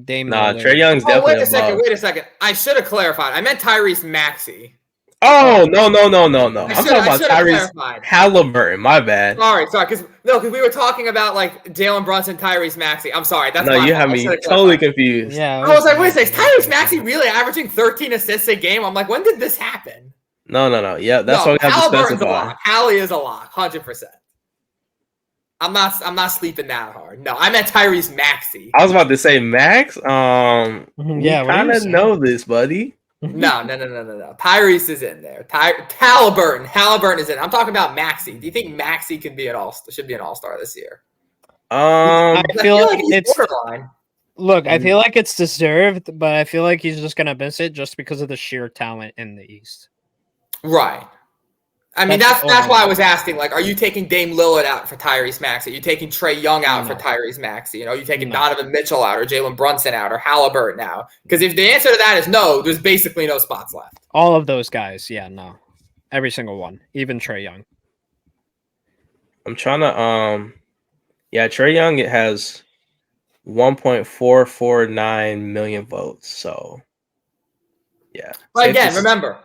Dame. Nah, Trae Young's definitely Wait a second. I should have clarified. I meant Tyrese Maxey. Oh, no. I'm talking about Tyrese clarified. Halliburton. My bad. Sorry, because we were talking about like Jalen Brunson, Tyrese Maxey. I'm sorry. That's you have me totally confused. Yeah, I was like, wait a second, is Tyrese Maxey really averaging 13 assists a game? I'm like, when did this happen? No. Yeah, that's what we have to specify. A lock. Hallie is a lock, 100%. I'm not sleeping that hard. No, I meant Tyrese Maxey. I was about to say Max. Yeah, we kind of know this, buddy. No. Tyrese is in there. Halliburton is in. I'm talking about Maxey. Do you think Maxey should be an all-star this year? I feel like it's borderline. Look, I feel like it's deserved, but I feel like he's just gonna miss it just because of the sheer talent in the East. Right. I mean, that's why I was asking. Like, are you taking Dame Lillard out for Tyrese Maxey? Are you taking Trae Young out for Tyrese Maxey? Are you taking Donovan Mitchell out or Jalen Brunson out or Halliburton out? Because if the answer to that is no, there's basically no spots left. All of those guys, no. Every single one, even Trae Young. I'm trying to Trae Young, it has 1.449 million votes. So yeah. But again, remember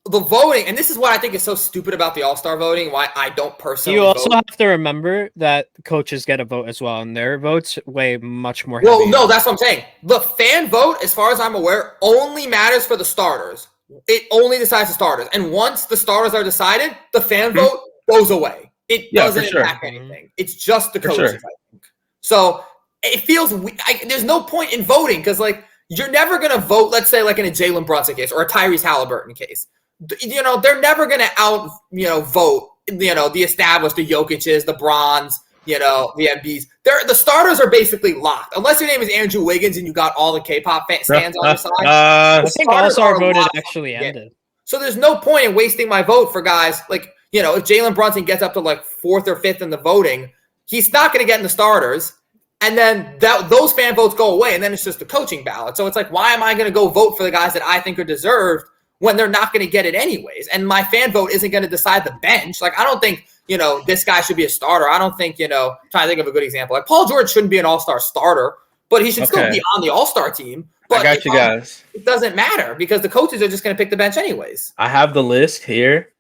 the voting, and this is what I think is so stupid about the All-Star voting, why I don't personally You also vote. have to remember that coaches get a vote as well, and their votes weigh much more. Well, no, that's what I'm saying. The fan vote, as far as I'm aware, only matters for the starters. It only decides the starters. And once the starters are decided, the fan vote goes away. It doesn't impact anything. It's just the coaches, I think. So it feels there's no point in voting because, like, you're never going to vote, let's say, like in a Jalen Brunson case or a Tyrese Halliburton case. They're never going to vote, the established, the Jokic's, the Brons, the MBs. The starters are basically locked. Unless your name is Andrew Wiggins and you got all the K-pop stands on your side. I think All-Star voted actually ended. So there's no point in wasting my vote for guys like, if Jalen Brunson gets up to like 4th or 5th in the voting, he's not going to get in the starters. And then those fan votes go away, and then it's just a coaching ballot. So it's like, why am I going to go vote for the guys that I think are deserved when they're not going to get it anyways? And my fan vote isn't going to decide the bench. Like, I don't think, this guy should be a starter. I don't think, trying to think of a good example. Like, Paul George shouldn't be an all-star starter, but he should still be on the all-star team. But I got you guys. It doesn't matter because the coaches are just going to pick the bench anyways. I have the list here.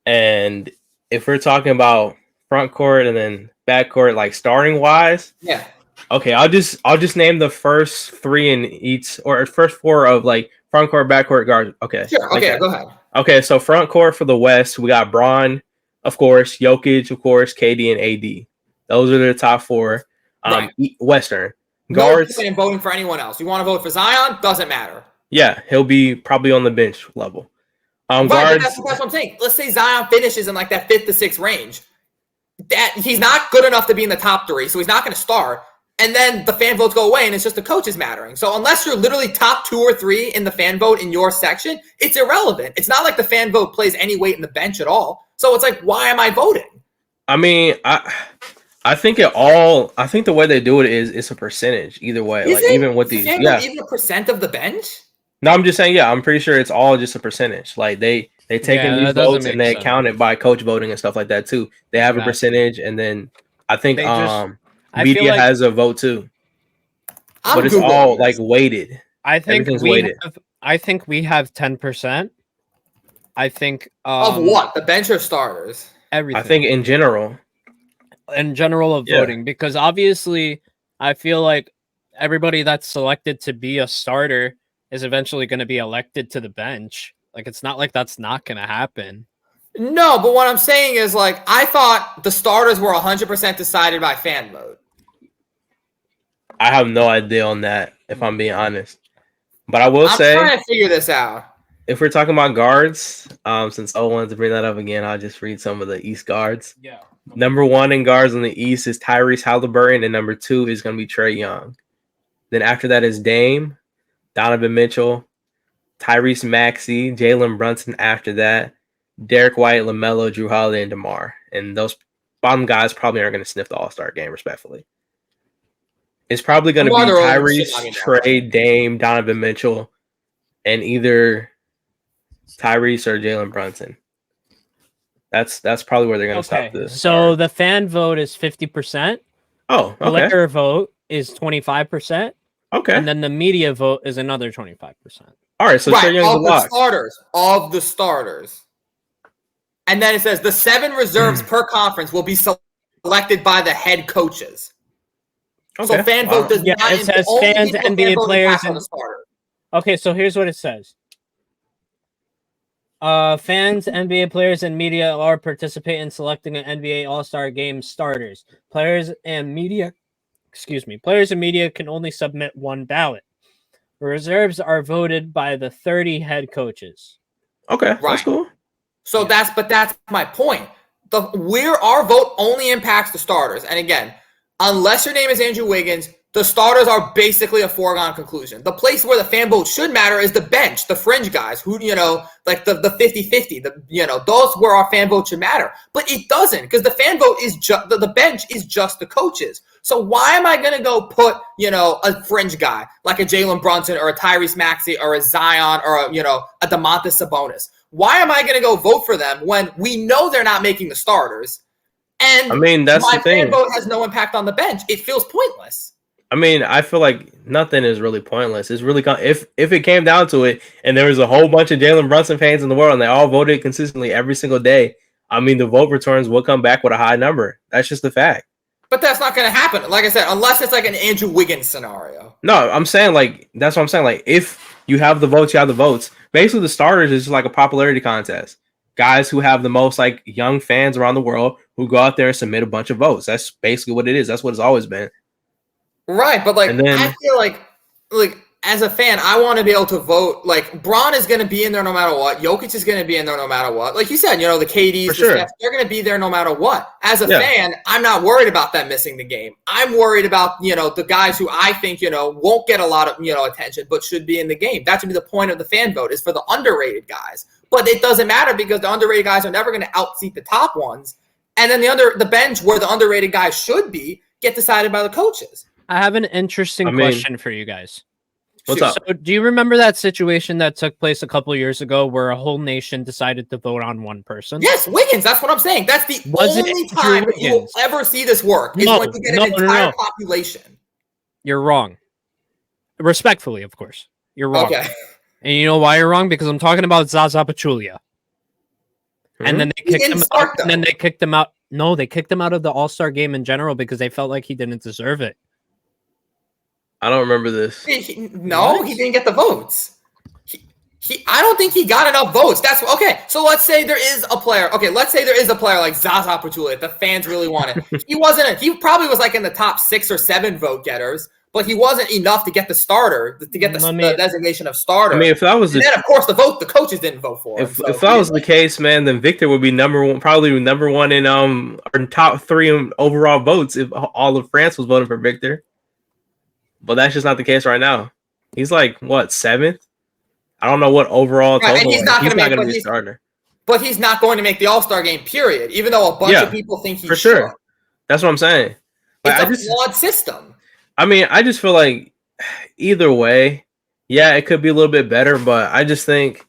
And if we're talking about front court and then back court, like starting wise. Yeah. Okay, I'll just name the first 3 in each, or first 4 of like front court, back court, guard. Okay. Sure. Okay, go ahead. Okay, so front court for the West, we got Bron, of course, Jokic, of course, KD and AD. Those are the top 4. Right. Western guards. No point in voting for anyone else. You want to vote for Zion? Doesn't matter. Yeah, he'll be probably on the bench level. Right, guards. That's what I'm saying. Let's say Zion finishes in like that 5th to 6th range. That he's not good enough to be in the top 3, so he's not going to start. And then the fan votes go away, and it's just the coaches mattering. So unless you're literally top 2 or 3 in the fan vote in your section, it's irrelevant. It's not like the fan vote plays any weight in the bench at all. So it's like, why am I voting? I mean, I think I think the way they do it is it's a percentage either way. Is like it? Even with these, even a % of the bench. No, I'm just saying. Yeah, I'm pretty sure it's all just a percentage. Like they take in these votes and they count it by coach voting and stuff like that too. They have a percentage, and then I think media has a vote too. But it's all like weighted. I think we have 10%. I think of what? The bench or starters? Everything. I think in general of voting, because obviously I feel like everybody that's selected to be a starter is eventually going to be elected to the bench. Like, it's not like that's not going to happen. No, but what I'm saying is, like, I thought the starters were 100% decided by fan vote. I have no idea on that, if I'm being honest. But I will say, I'm trying to figure this out. If we're talking about guards, since O wanted to bring that up again, I'll just read some of the East guards. Yeah. Number 1 in guards on the East is Tyrese Halliburton, and number 2 is going to be Trae Young. Then after that is Dame, Donovan Mitchell, Tyrese Maxey, Jalen Brunson after that, Derek White, LaMelo, Drew Holiday, and DeMar. And those bottom guys probably aren't going to sniff the All-Star game, respectfully. It's probably going to be Tyrese, Trae, Dame, Donovan Mitchell, and either Tyrese or Jalen Brunson. That's probably where they're going to stop this. So the fan vote is 50%. Oh, okay. The player vote is 25%. Okay. And then the media vote is another 25%. All right, so Trae Young's of the starters. And then it says the 7 reserves per conference will be selected by the head coaches. Okay. So fan vote does not. It says fans, NBA players, and okay. So here's what it says: fans, NBA players, and media are participate in selecting an NBA All-Star Game starters. Players and media can only submit one ballot. Reserves are voted by the 30 head coaches. Okay, that's cool. So that's my point. Our vote only impacts the starters. And again, unless your name is Andrew Wiggins, the starters are basically a foregone conclusion. The place where the fan vote should matter is the bench, the fringe guys who, like the 50-50, those where our fan vote should matter. But it doesn't, because the fan vote is just, the bench is just the coaches. So why am I going to go put, a fringe guy like a Jalen Brunson or a Tyrese Maxey or a Zion or a Domantas Sabonis? Why am I going to go vote for them when we know they're not making the starters? And that's my the thing. fan vote has no impact on the bench. It feels pointless. I feel like nothing is really pointless. It's really if it came down to it, and there was a whole bunch of Jalen Brunson fans in the world, and they all voted consistently every single day, the vote returns will come back with a high number. That's just the fact. But that's not going to happen. Like I said, unless it's like an Andrew Wiggins scenario. No, I'm saying that's what I'm saying. Like if you have the votes, you have the votes. Basically, the starters is just like a popularity contest. Guys who have the most young fans around the world who go out there and submit a bunch of votes. That's basically what it is. That's what it's always been. Right, but I feel like as a fan, I want to be able to vote. Like Bron is going to be in there no matter what. Jokic is going to be in there no matter what. Like you said, the KDs, they're going to be there no matter what. As a fan, I'm not worried about them missing the game. I'm worried about the guys who I think won't get a lot of attention, but should be in the game. That should be the point of the fan vote, is for the underrated guys. But it doesn't matter because the underrated guys are never going to outseat the top ones. And then the bench where the underrated guys should be get decided by the coaches. I have an interesting question for you guys. What's up? So do you remember that situation that took place a couple of years ago where a whole nation decided to vote on one person? Yes, Wiggins. That's what I'm saying. That's the only time you'll ever see this work is when you get an entire population. You're wrong. Respectfully, of course. You're wrong. Okay. And you know why you're wrong? Because I'm talking about Zaza Pachulia. And then they kicked him out. And then they kicked him out. No, they kicked him out of the All-Star game in general because they felt like he didn't deserve it. I don't remember this. He didn't get the votes. I don't think he got enough votes. That's okay. So let's say there is a player. Okay, let's say there is a player like Zaza Pachulia. The fans really wanted. He probably was in the top 6 or 7 vote getters, but he wasn't enough to get the starter, to get the designation of starter. If that was, and then of course the coaches didn't vote for him. If that was the case, man, then Victor would be number one in or top 3 in overall votes if all of France was voting for Victor. But that's just not the case right now. He's 7th? I don't know what overall total. And he's not going to be a starter. But he's not going to make the All-Star game, period. Even though a bunch of people think he should. Sure. That's what I'm saying. It's a flawed system. I just feel like either way, it could be a little bit better, but I just think,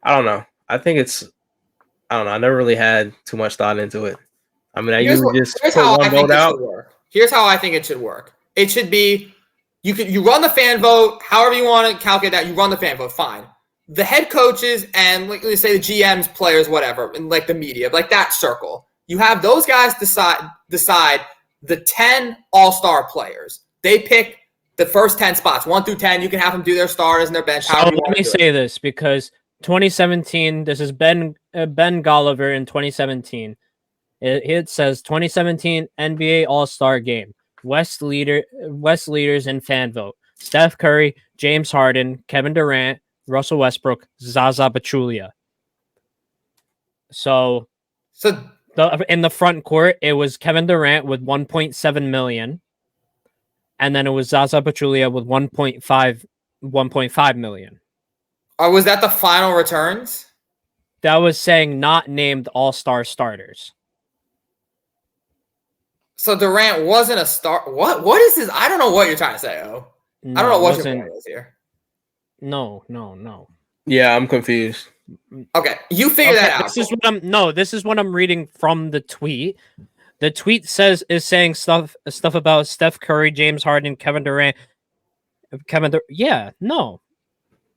I don't know. I never really had too much thought into it. I usually just put one vote out. Here's how I think it should work. It should be, you run the fan vote, however you want to calculate that, you run the fan vote, fine. The head coaches and let's say the GMs, players, whatever, and the media, that circle. You have those guys decide the 10 all-star players. They pick the first 10 spots, 1 through 10. You can have them do their starters and their bench. So let me say this, because 2017, this is Ben Golliver in 2017. It says 2017 NBA All-Star Game. West leaders in fan vote: Steph Curry, James Harden, Kevin Durant, Russell Westbrook, Zaza Pachulia. So in the front court, it was Kevin Durant with 1.7 million, and then it was Zaza Pachulia with 1.5 million. Was that the final returns? That was saying not named all-star starters. So Durant wasn't a star. What is this? I don't know what you're trying to say, I don't know what your point is here. No. Yeah, I'm confused. Okay, you figure that out. This is what I'm reading from the tweet. The tweet is saying stuff about Steph Curry, James Harden, Kevin Durant.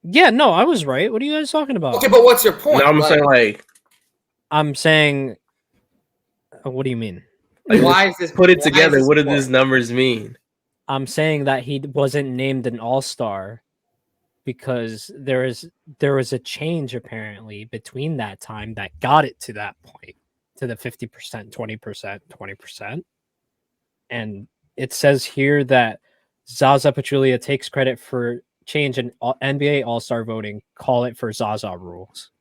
Yeah, no, I was right. What are you guys talking about? Okay, but what's your point? No, I'm saying, what do you mean? Like, why is this? Put it together. What do these numbers mean? I'm saying that he wasn't named an all-star because there was a change apparently between that time that got it to that point, to the 50%, 20%, 20%. And it says here that Zaza Pachulia takes credit for change in NBA All-Star voting. Call it for Zaza rules.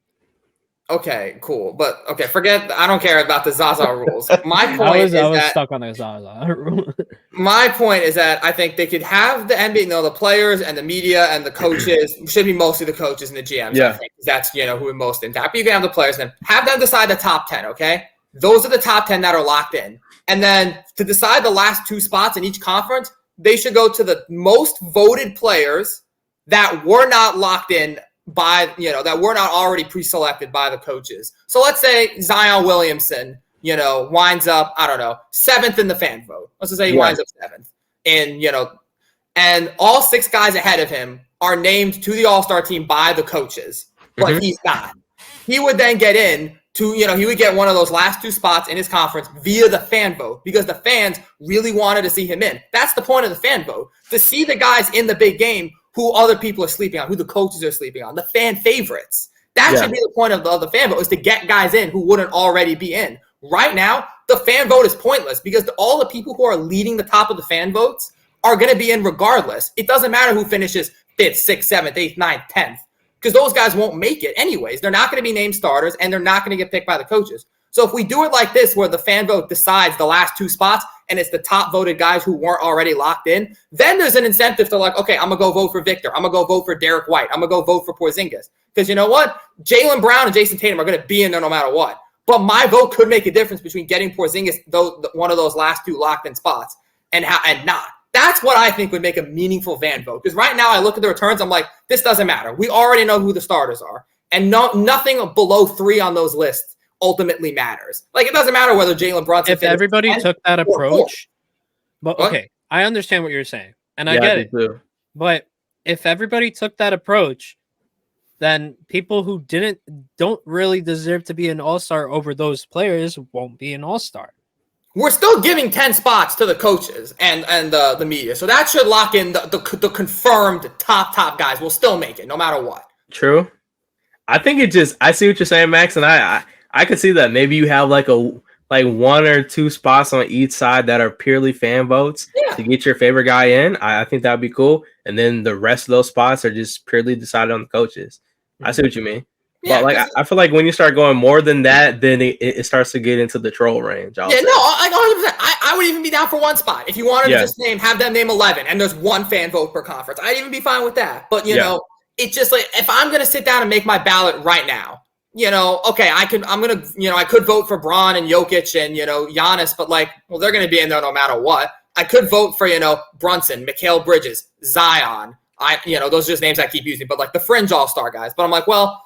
Okay, cool. But okay, forget. I don't care about the Zaza rules. My point I was stuck on the Zaza rule. My point is that I think they could have the NBA, the players and the media and the coaches should be mostly the coaches and the GMs. Yeah. I think that's who are most intact. But you can have the players and have them decide the top 10. Okay, those are the top 10 that are locked in, and then to decide the last 2 spots in each conference, they should go to the most voted players that were not locked in by, that were not already pre-selected by the coaches. So let's say Zion Williamson, winds up, I don't know, 7th in the fan vote. Let's just say he winds up 7th. And all 6 guys ahead of him are named to the All-Star team by the coaches, but he's not. He would then get in to, he would get one of those last 2 spots in his conference via the fan vote because the fans really wanted to see him in. That's the point of the fan vote, to see the guys in the big game who other people are sleeping on, who the coaches are sleeping on, the fan favorites. That should be the point of the fan vote, is to get guys in who wouldn't already be in. Right now, the fan vote is pointless because all the people who are leading the top of the fan votes are going to be in regardless. It doesn't matter who finishes 5th, 6th, 7th, 8th, 9th, 10th, because those guys won't make it anyways. They're not going to be named starters, and they're not going to get picked by the coaches. So if we do it like this, where the fan vote decides the last 2 spots, and it's the top voted guys who weren't already locked in, then there's an incentive to okay, I'm going to go vote for Victor. I'm going to go vote for Derek White. I'm going to go vote for Porzingis. Because you know what? Jaylen Brown and Jason Tatum are going to be in there no matter what. But my vote could make a difference between getting Porzingis, one of those last 2 locked in spots, and not. That's what I think would make a meaningful fan vote. Because right now I look at the returns, I'm like, this doesn't matter. We already know who the starters are. And nothing below 3 on those lists ultimately matters. Like, it doesn't matter whether Jalen Brunson. If everybody took that approach, but okay, I understand what you're saying, and I get it. Too. But if everybody took that approach, then people who don't really deserve to be an all-star over those players won't be an all-star. We're still giving 10 spots to the coaches and the media, so that should lock in the confirmed top guys. Will still make it no matter what. True. I think I see what you're saying, Max, and I could see that. Maybe you have like 1 or 2 spots on each side that are purely fan votes to get your favorite guy in. I think that would be cool. And then the rest of those spots are just purely decided on the coaches. I see what you mean. Yeah, but I feel like when you start going more than that, then it starts to get into the troll range. Yeah, no, 100%. I would even be down for 1 spot. If you wanted to just have them name 11 and there's 1 fan vote per conference, I'd even be fine with that. But, you know, it's just like, if I'm going to sit down and make my ballot right now, okay, I could vote for Braun and Jokic and, Giannis, but they're going to be in there no matter what. I could vote for, Brunson, Mikal Bridges, Zion. Those are just names I keep using, but the fringe all-star guys. But I'm like, well,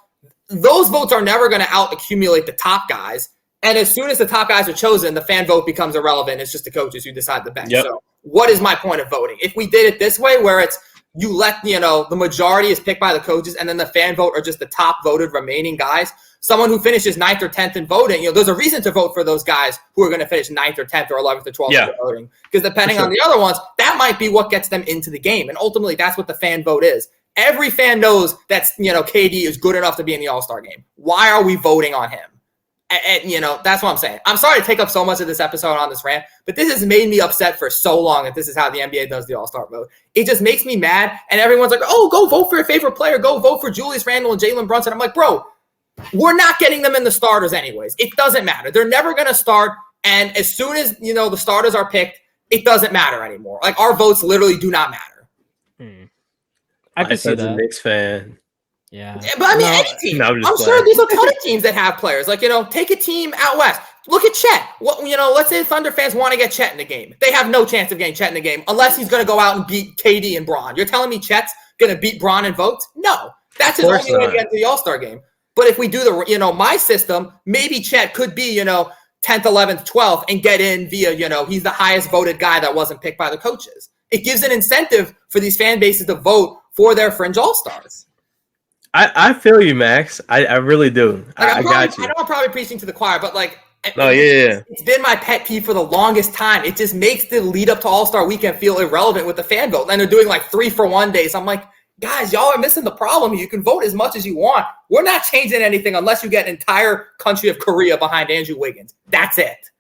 those votes are never going to out-accumulate the top guys. And as soon as the top guys are chosen, the fan vote becomes irrelevant. It's just the coaches who decide the bench. Yep. So what is my point of voting? If we did it this way, where it's, you let, the majority is picked by the coaches, and then the fan vote are just the top voted remaining guys. Someone who finishes 9th or 10th in voting, there's a reason to vote for those guys who are going to finish 9th or 10th or 11th or 12th in voting. Because depending on the other ones, that might be what gets them into the game. And ultimately, that's what the fan vote is. Every fan knows that, KD is good enough to be in the All-Star game. Why are we voting on him? And that's what I'm saying. I'm sorry to take up so much of this episode on this rant, but this has made me upset for so long that this is how the NBA does the All-Star vote. It just makes me mad, and everyone's like, oh, go vote for your favorite player. Go vote for Julius Randle and Jalen Brunson. I'm like, bro, we're not getting them in the starters anyways. It doesn't matter. They're never going to start, and as soon as, the starters are picked, it doesn't matter anymore. Our votes literally do not matter. I can see that. As a Knicks fan. Yeah. But any team. I'm sure there's a ton of teams that have players. Take a team out west. Look at Chet. Let's say Thunder fans want to get Chet in the game. They have no chance of getting Chet in the game unless he's going to go out and beat KD and Braun. You're telling me Chet's going to beat Braun in votes? No. That's his only way to get to the All-Star game. But if we do my system, maybe Chet could be, 10th, 11th, 12th and get in via, he's the highest voted guy that wasn't picked by the coaches. It gives an incentive for these fan bases to vote for their fringe all-stars. I feel you, Max. I really do. I got you. I know I'm probably preaching to the choir, but like, it's been my pet peeve for the longest time. It just makes the lead up to All-Star Weekend feel irrelevant with the fan vote. And they're doing like 3-for-1 days. I'm like, guys, y'all are missing the problem. You can vote as much as you want. We're not changing anything unless you get an entire country of Korea behind Andrew Wiggins. That's it.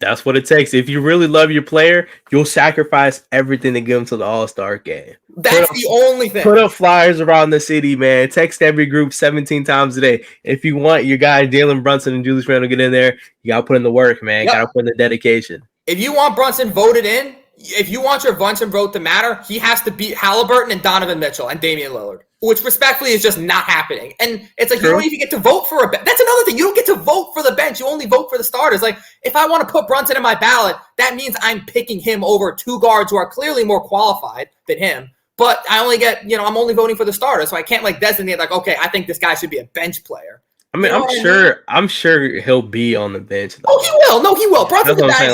That's what it takes. If you really love your player, you'll sacrifice everything to get him to the All-Star game. That's the only thing. Put up flyers around the city, man. Text every group 17 times a day. If you want your guy Jalen Brunson and Julius Randle to get in there, you got to put in the work, man. Got to put in the dedication. If you want Brunson voted in, if you want your Brunson vote to matter, he has to beat Halliburton and Donovan Mitchell and Damian Lillard, which respectfully is just not happening. And it's like, you don't even get to vote for a bench. That's another thing. You don't get to vote for the bench. You only vote for the starters. Like, if I want to put Brunson in my ballot, that means I'm picking him over two guards who are clearly more qualified than him. But I only get, I'm only voting for the starters. So I can't like designate like, okay, I think this guy should be a bench player. I mean, I'm sure he'll be on the bench. Though. Oh, he will. No, he will. Brunson's the guy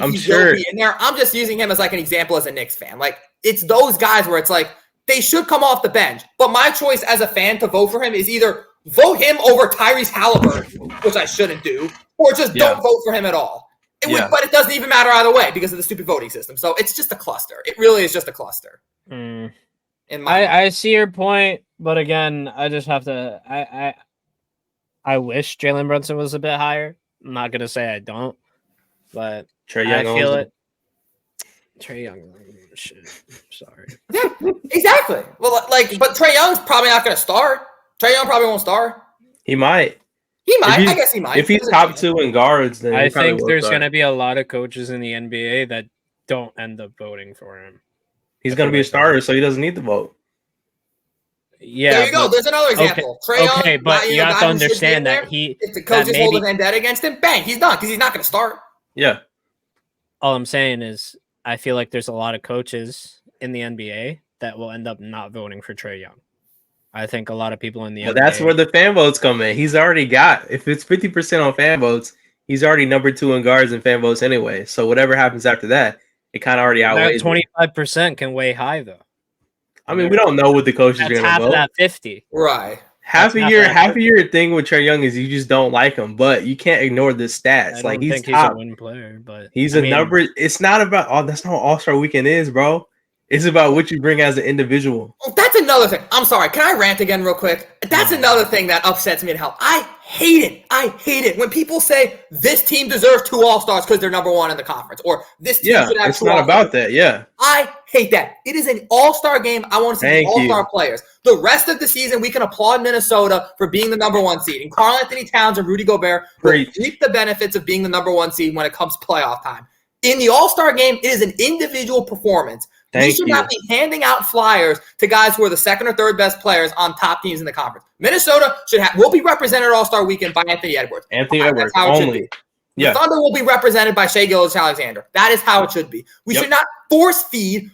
I'm sure. Will be in there. I'm just using him as like an example as a Knicks fan. Like, it's those guys where it's like, they should come off the bench. But my choice as a fan to vote for him is either vote him over Tyrese Halliburton, which I shouldn't do, or just don't vote for him at all. But it doesn't even matter either way because of the stupid voting system. So it's just a cluster. It really is just a cluster. I see your point, but again, I just have to. I wish Jalen Brunson was a bit higher. I'm not gonna say I don't, but Trae Young, I feel it. Trae Young, shit. Sorry. Yeah, exactly. Well, but Trae Young's probably not gonna start. Trae Young probably won't start. He might. I guess he might. If he's top two in guards, then I think there's going to be a lot of coaches in the NBA that don't end up voting for him. He's going to be a starter, so he doesn't need to vote. Yeah, there you go. There's another example. Trae Young, okay, but you have to understand that if the coaches hold a vendetta against him, bang, he's done because he's not going to start. Yeah. All I'm saying is I feel like there's a lot of coaches in the NBA that will end up not voting for Trae Young. I think a lot of people in the NBA. That's where the fan votes come in. He's already got, if it's 50% on fan votes, he's already number 2 in guards and fan votes anyway. So whatever happens after that, it kind of already outweighs. That 25% can weigh high though. I mean, we don't know what the coaches are going to vote. Half of that 50. Right. Half of your thing with Trae Young is you just don't like him, but you can't ignore the stats. I don't think he's a win player, but he's number. It's not about that's not what All-Star Weekend is, bro. It's about what you bring as an individual. Oh, that's another thing. I'm sorry. Can I rant again real quick? That's another thing that upsets me in hell. I hate it when people say this team deserves 2 All-Stars because they're number 1 in the conference, or this team should have 2 It's not All-Stars. about that. Yeah. I hate that. It is an All-Star game. I want to see the All-Star players. The rest of the season, we can applaud Minnesota for being the number 1 seed. And Karl Anthony Towns and Rudy Gobert will reap the benefits of being the number 1 seed when it comes to playoff time. In the All-Star game, it is an individual performance. We should not be handing out flyers to guys who are the 2nd or 3rd best players on top teams in the conference. Minnesota will be represented All-Star Weekend by Anthony Edwards. Edwards only. The Thunder will be represented by Shai Gilgeous-Alexander. That is how it should be. We should not force feed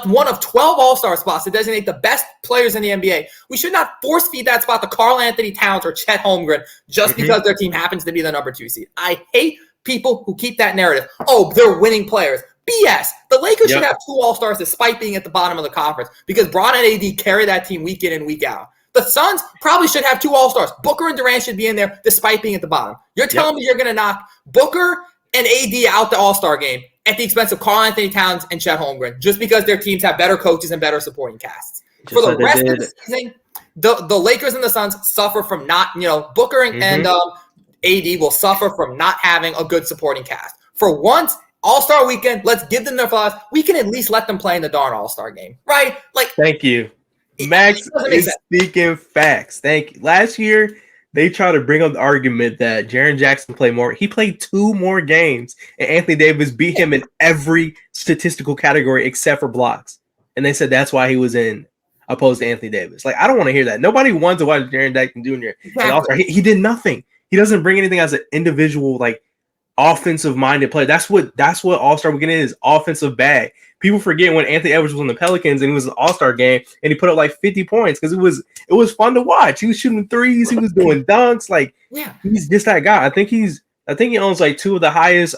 one of 12 All-Star spots to designate the best players in the NBA. We should not force feed that spot to Karl Anthony Towns or Chet Holmgren just because their team happens to be the number 2 seed. I hate people who keep that narrative. Oh, they're winning players. BS. The Lakers should have 2 All-Stars despite being at the bottom of the conference because Bron and AD carry that team week in and week out. The Suns probably should have 2 All-Stars. Booker and Durant should be in there despite being at the bottom. You're telling me you're going to knock Booker and AD out the All-Star game at the expense of Karl Anthony Towns and Chet Holmgren just because their teams have better coaches and better supporting casts. For the rest of the season, the Lakers and the Suns suffer from not, Booker and AD will suffer from not having a good supporting cast. For once, All-Star Weekend, let's give them their flowers. We can at least let them play in the darn All-Star game, right? Thank you. Max is speaking facts. Thank you. Last year, they tried to bring up the argument that Jaren Jackson played more. He played 2 more games, and Anthony Davis beat him in every statistical category except for blocks. And they said that's why he was in opposed to Anthony Davis. I don't want to hear that. Nobody wants to watch Jaren Jackson Jr. Exactly. He did nothing. He doesn't bring anything as an individual, offensive-minded player. That's what All-Star Weekend is, offensive bag. People forget when Anthony Edwards was on the Pelicans and it was an All-Star game and he put up 50 points because it was fun to watch. He was shooting threes, he was doing dunks. He's just that guy. I think he owns 2 of the highest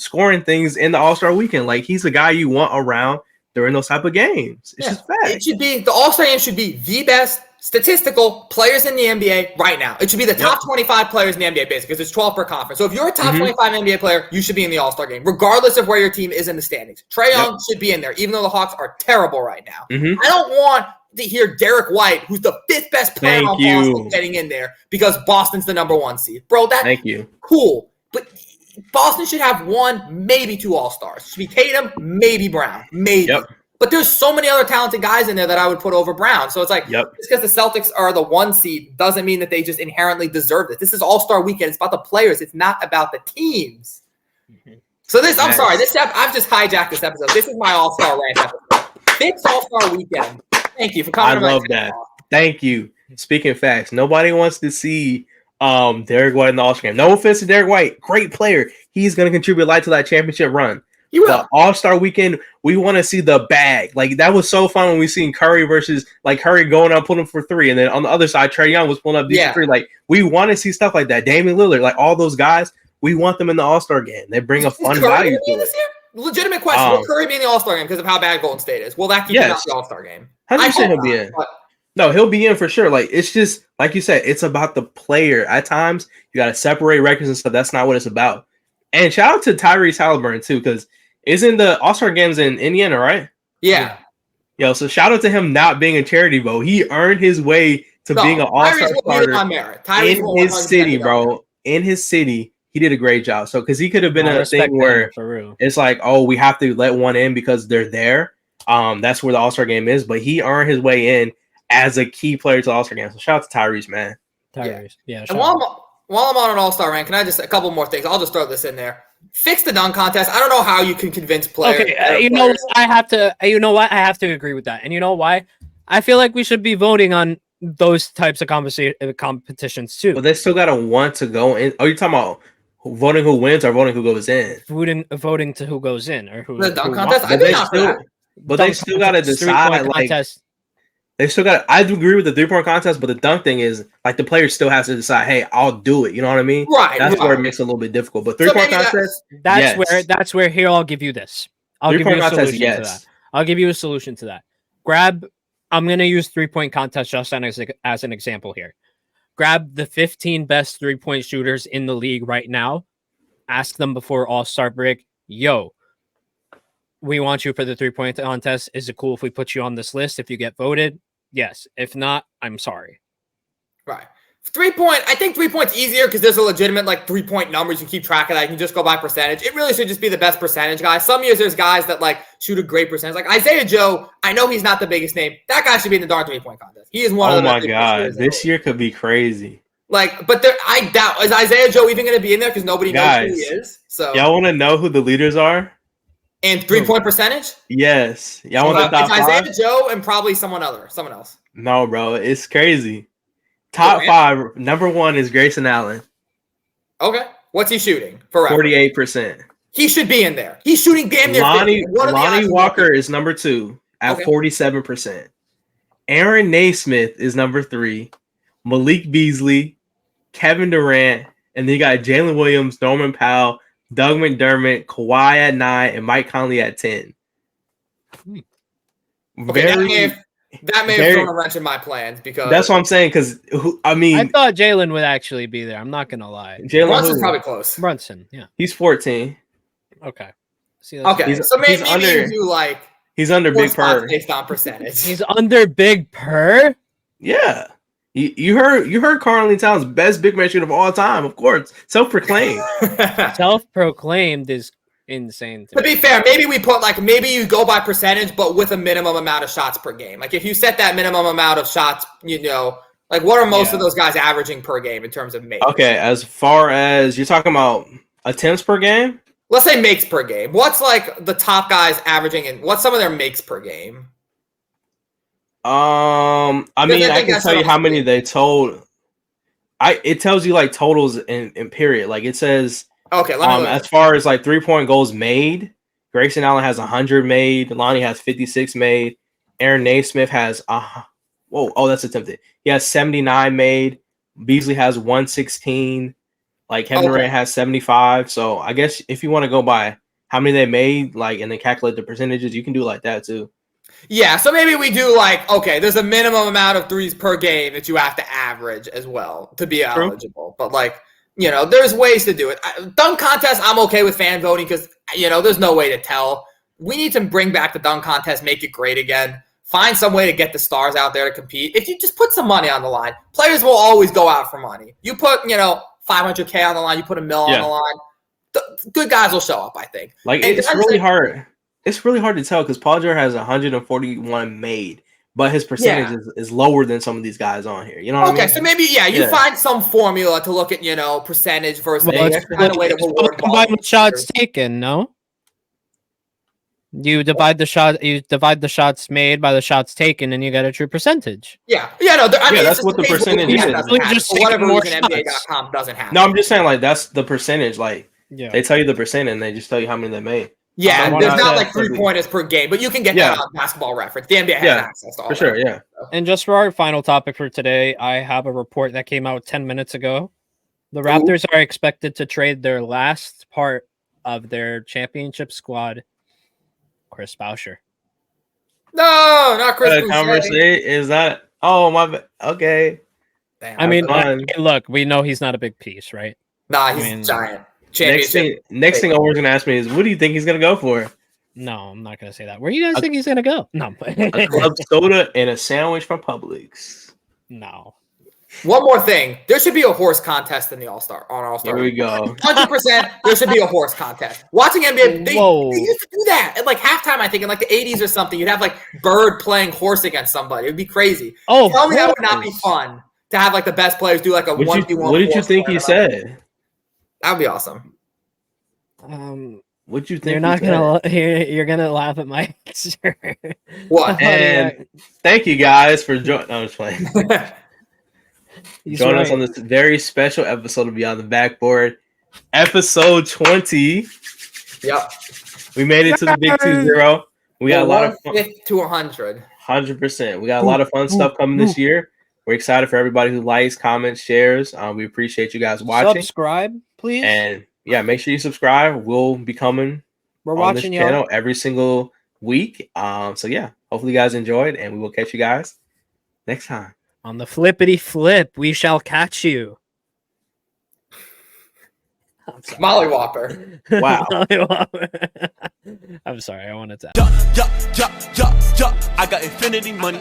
scoring things in the All-Star Weekend. He's the guy you want around during those type of games. It's just fact. It should be the All-Star game should be the best statistical players in the NBA right now. It should be the top 25 players in the NBA, basically, because it's 12 per conference. So if you're a top 25 NBA player, you should be in the All-Star game, regardless of where your team is in the standings. Trae Young should be in there, even though the Hawks are terrible right now. I don't want to hear Derek White, who's the 5th best player on Boston, getting in there because Boston's the number 1 seed. Bro, that's cool. But Boston should have 1, maybe 2 All-Stars. It should be Tatum, maybe Brown, maybe. But there's so many other talented guys in there that I would put over Brown. So it's like, just because the Celtics are the 1 seed doesn't mean that they just inherently deserve this. This is All-Star weekend. It's about the players. It's not about the teams. So this, I'm sorry, I've just hijacked this episode. This is my All-Star rant episode. Fix All-Star weekend. Thank you for coming. I love that. Thank you. Speaking of facts, nobody wants to see Derek White in the All-Star game. No offense to Derek White. Great player. He's going to contribute a lot to that championship run. The All-Star weekend, we want to see the bag. Like, that was so fun when we seen Curry versus, like, Curry going up, pulling for 3. And then on the other side, Trae Young was pulling up these 3. Like, we want to see stuff like that. Damian Lillard, like, all those guys, we want them in the All-Star game. They bring a fun value to it. Legitimate question. Will Curry be in the All-Star game because of how bad Golden State is? Will that keep him out the All-Star game? 100% he'll be in. No, he'll be in for sure. Like, it's just, like you said, it's about the player. At times, you got to separate records and stuff. That's not what it's about. And shout out to Tyrese Halliburton, too, because isn't the All-Star games in Indiana, right? Yeah. Yo, so shout out to him not being a charity vote. He earned his way to being an All-Star starter in his city, bro. In his city, he did a great job. So, because he could have been a thing where it's like, oh, we have to let one in because they're there. That's where the All-Star game is. But he earned his way in as a key player to the All-Star game. So shout out to Tyrese, man. Tyrese, yeah. And while I'm on an All-Star rant, can I just a couple more things? I'll just throw this in there. Fix the dunk contest. I don't know how you can convince players. Okay, you know what? I have to. You know what? I have to agree with that. And you know why? I feel like we should be voting on those types of competitions too. But they still gotta want to go in. Oh, you're talking about voting who wins or voting who goes in? Voting to who goes in or who the dunk contest. They still gotta decide. Like contest. They still got. I do agree with the 3-point contest, but the dunk thing is like the player still has to decide. Hey, I'll do it. You know what I mean? Right. That's where it makes it a little bit difficult. But 3-point contest. That's where here I'll give you this. I'll give you a solution to that. I'll give you a solution to that. I'm gonna use 3-point contest just as an example here. Grab the 15 best 3-point shooters in the league right now. Ask them before All-Star break. Yo, we want you for the 3-point contest. Is it cool if we put you on this list if you get voted? Yes. If not, I'm sorry. Right. 3-point, I think 3-point's easier because there's a legitimate like 3-point numbers. You keep track of that. You can just go by percentage. It really should just be the best percentage guy. Some years there's guys that like shoot a great percentage. Like Isaiah Joe, I know he's not the biggest name. That guy should be in the darn 3-point contest. He is one of the best. Oh my God. This year could be crazy. Like, but I doubt, is Isaiah Joe even going to be in there because nobody knows who he is? So y'all want to know who the leaders are? And 3-point percentage? Yes. Y'all want the top it's five? Isaiah Joe and probably someone else. No, bro. It's crazy. Top 5. Number 1 is Grayson Allen. Okay. What's he shooting? For 48%. He should be in there. He's shooting damn near Lonnie Walker is number 2 at 47%. Aaron Naismith is number 3. Malik Beasley, Kevin Durant, and then you got Jalen Williams, Norman Powell, Doug McDermott, Kawhi at 9, and Mike Conley at 10. Okay, that may have thrown a wrench in my plans because that's what I'm saying. Because I thought Jalen would actually be there. I'm not gonna lie. Brunson's probably close. Brunson, yeah, he's 14. Okay. So maybe you do like he's under Big Purr based on percentage. He's under Big Purr. Yeah. You heard Karl-Anthony Towns best big man shooter of all time, of course. Self-proclaimed. Self-proclaimed is insane. To be fair, maybe maybe you go by percentage, but with a minimum amount of shots per game. Like if you set that minimum amount of shots, like what are most of those guys averaging per game in terms of makes? Okay, as far as you're talking about attempts per game? Let's say makes per game. What's like the top guys averaging and what's some of their makes per game? I can tell you how many they told. It tells you like totals in period. Like it says, okay. As far as like 3-point goals made, Grayson Allen has 100 made. Lonnie has 56 made. Aaron Naismith has that's attempted. He has 79 made. Beasley has 116. Like Kevin Durant has 75. So I guess if you want to go by how many they made, like and then calculate the percentages, you can do like that too. Yeah, so maybe we do okay, there's a minimum amount of threes per game that you have to average as well to be eligible. But there's ways to do it. Dunk contest, I'm okay with fan voting because there's no way to tell. We need to bring back the dunk contest, make it great again. Find some way to get the stars out there to compete. If you just put some money on the line, players will always go out for money. You put, $500K on the line, you put $1 million on the line, the good guys will show up, I think. It's really hard. It's really hard to tell because Paul George has 141 made, but his percentage is lower than some of these guys on here. You know what I mean? Okay, so maybe, you find some formula to look at, percentage versus that's kind of way to reward shots taken, no? You divide the shots made by the shots taken, and you get a true percentage. That's what the percentage is. For whatever reason, NBA.com doesn't have. No, I'm just saying, that's the percentage. They tell you the percent, and they just tell you how many they made. Yeah, there's not 3-pointers per game, but you can get that on Basketball Reference. The NBA has access to all for sure. Yeah. And just for our final topic for today, I have a report that came out 10 minutes ago. The Raptors are expected to trade their last part of their championship squad. Chris Boucher. No, not Chris. Conversation is that? Oh my bad. Okay. Damn, I mean, look, we know he's not a big piece, right? Nah, he's giant. Next thing Omar's gonna ask me is, what do you think he's gonna go for? No, I'm not gonna say that. Where do you guys think he's gonna go? No, a club soda and a sandwich from Publix. No. One more thing. There should be a horse contest in the All-Star. Here we go. 100%. There should be a horse contest. Watching NBA, they used to do that at halftime. I think in the 80s or something. You'd have Bird playing horse against somebody. It'd be crazy. Oh, tell me that would not be fun to have the best players do a 1v1. What did you think he said? That would be awesome. What you think? You're gonna laugh at my answer. What? And thank you guys for joining. No, I'm just playing. Join us on this very special episode of Beyond the Backboard, episode 20. Yep. We made it to the big 2-0. We got a lot of fun. To 100. 100%. We got a lot of fun stuff coming this year. We're excited for everybody who likes, comments, shares. We appreciate you guys watching. Subscribe, please. And make sure you subscribe. We'll be coming on this channel every single week. Hopefully you guys enjoyed, and we will catch you guys next time. On the flippity flip, we shall catch you. Molly Whopper. Wow. I'm sorry, I wanted to. I got infinity money.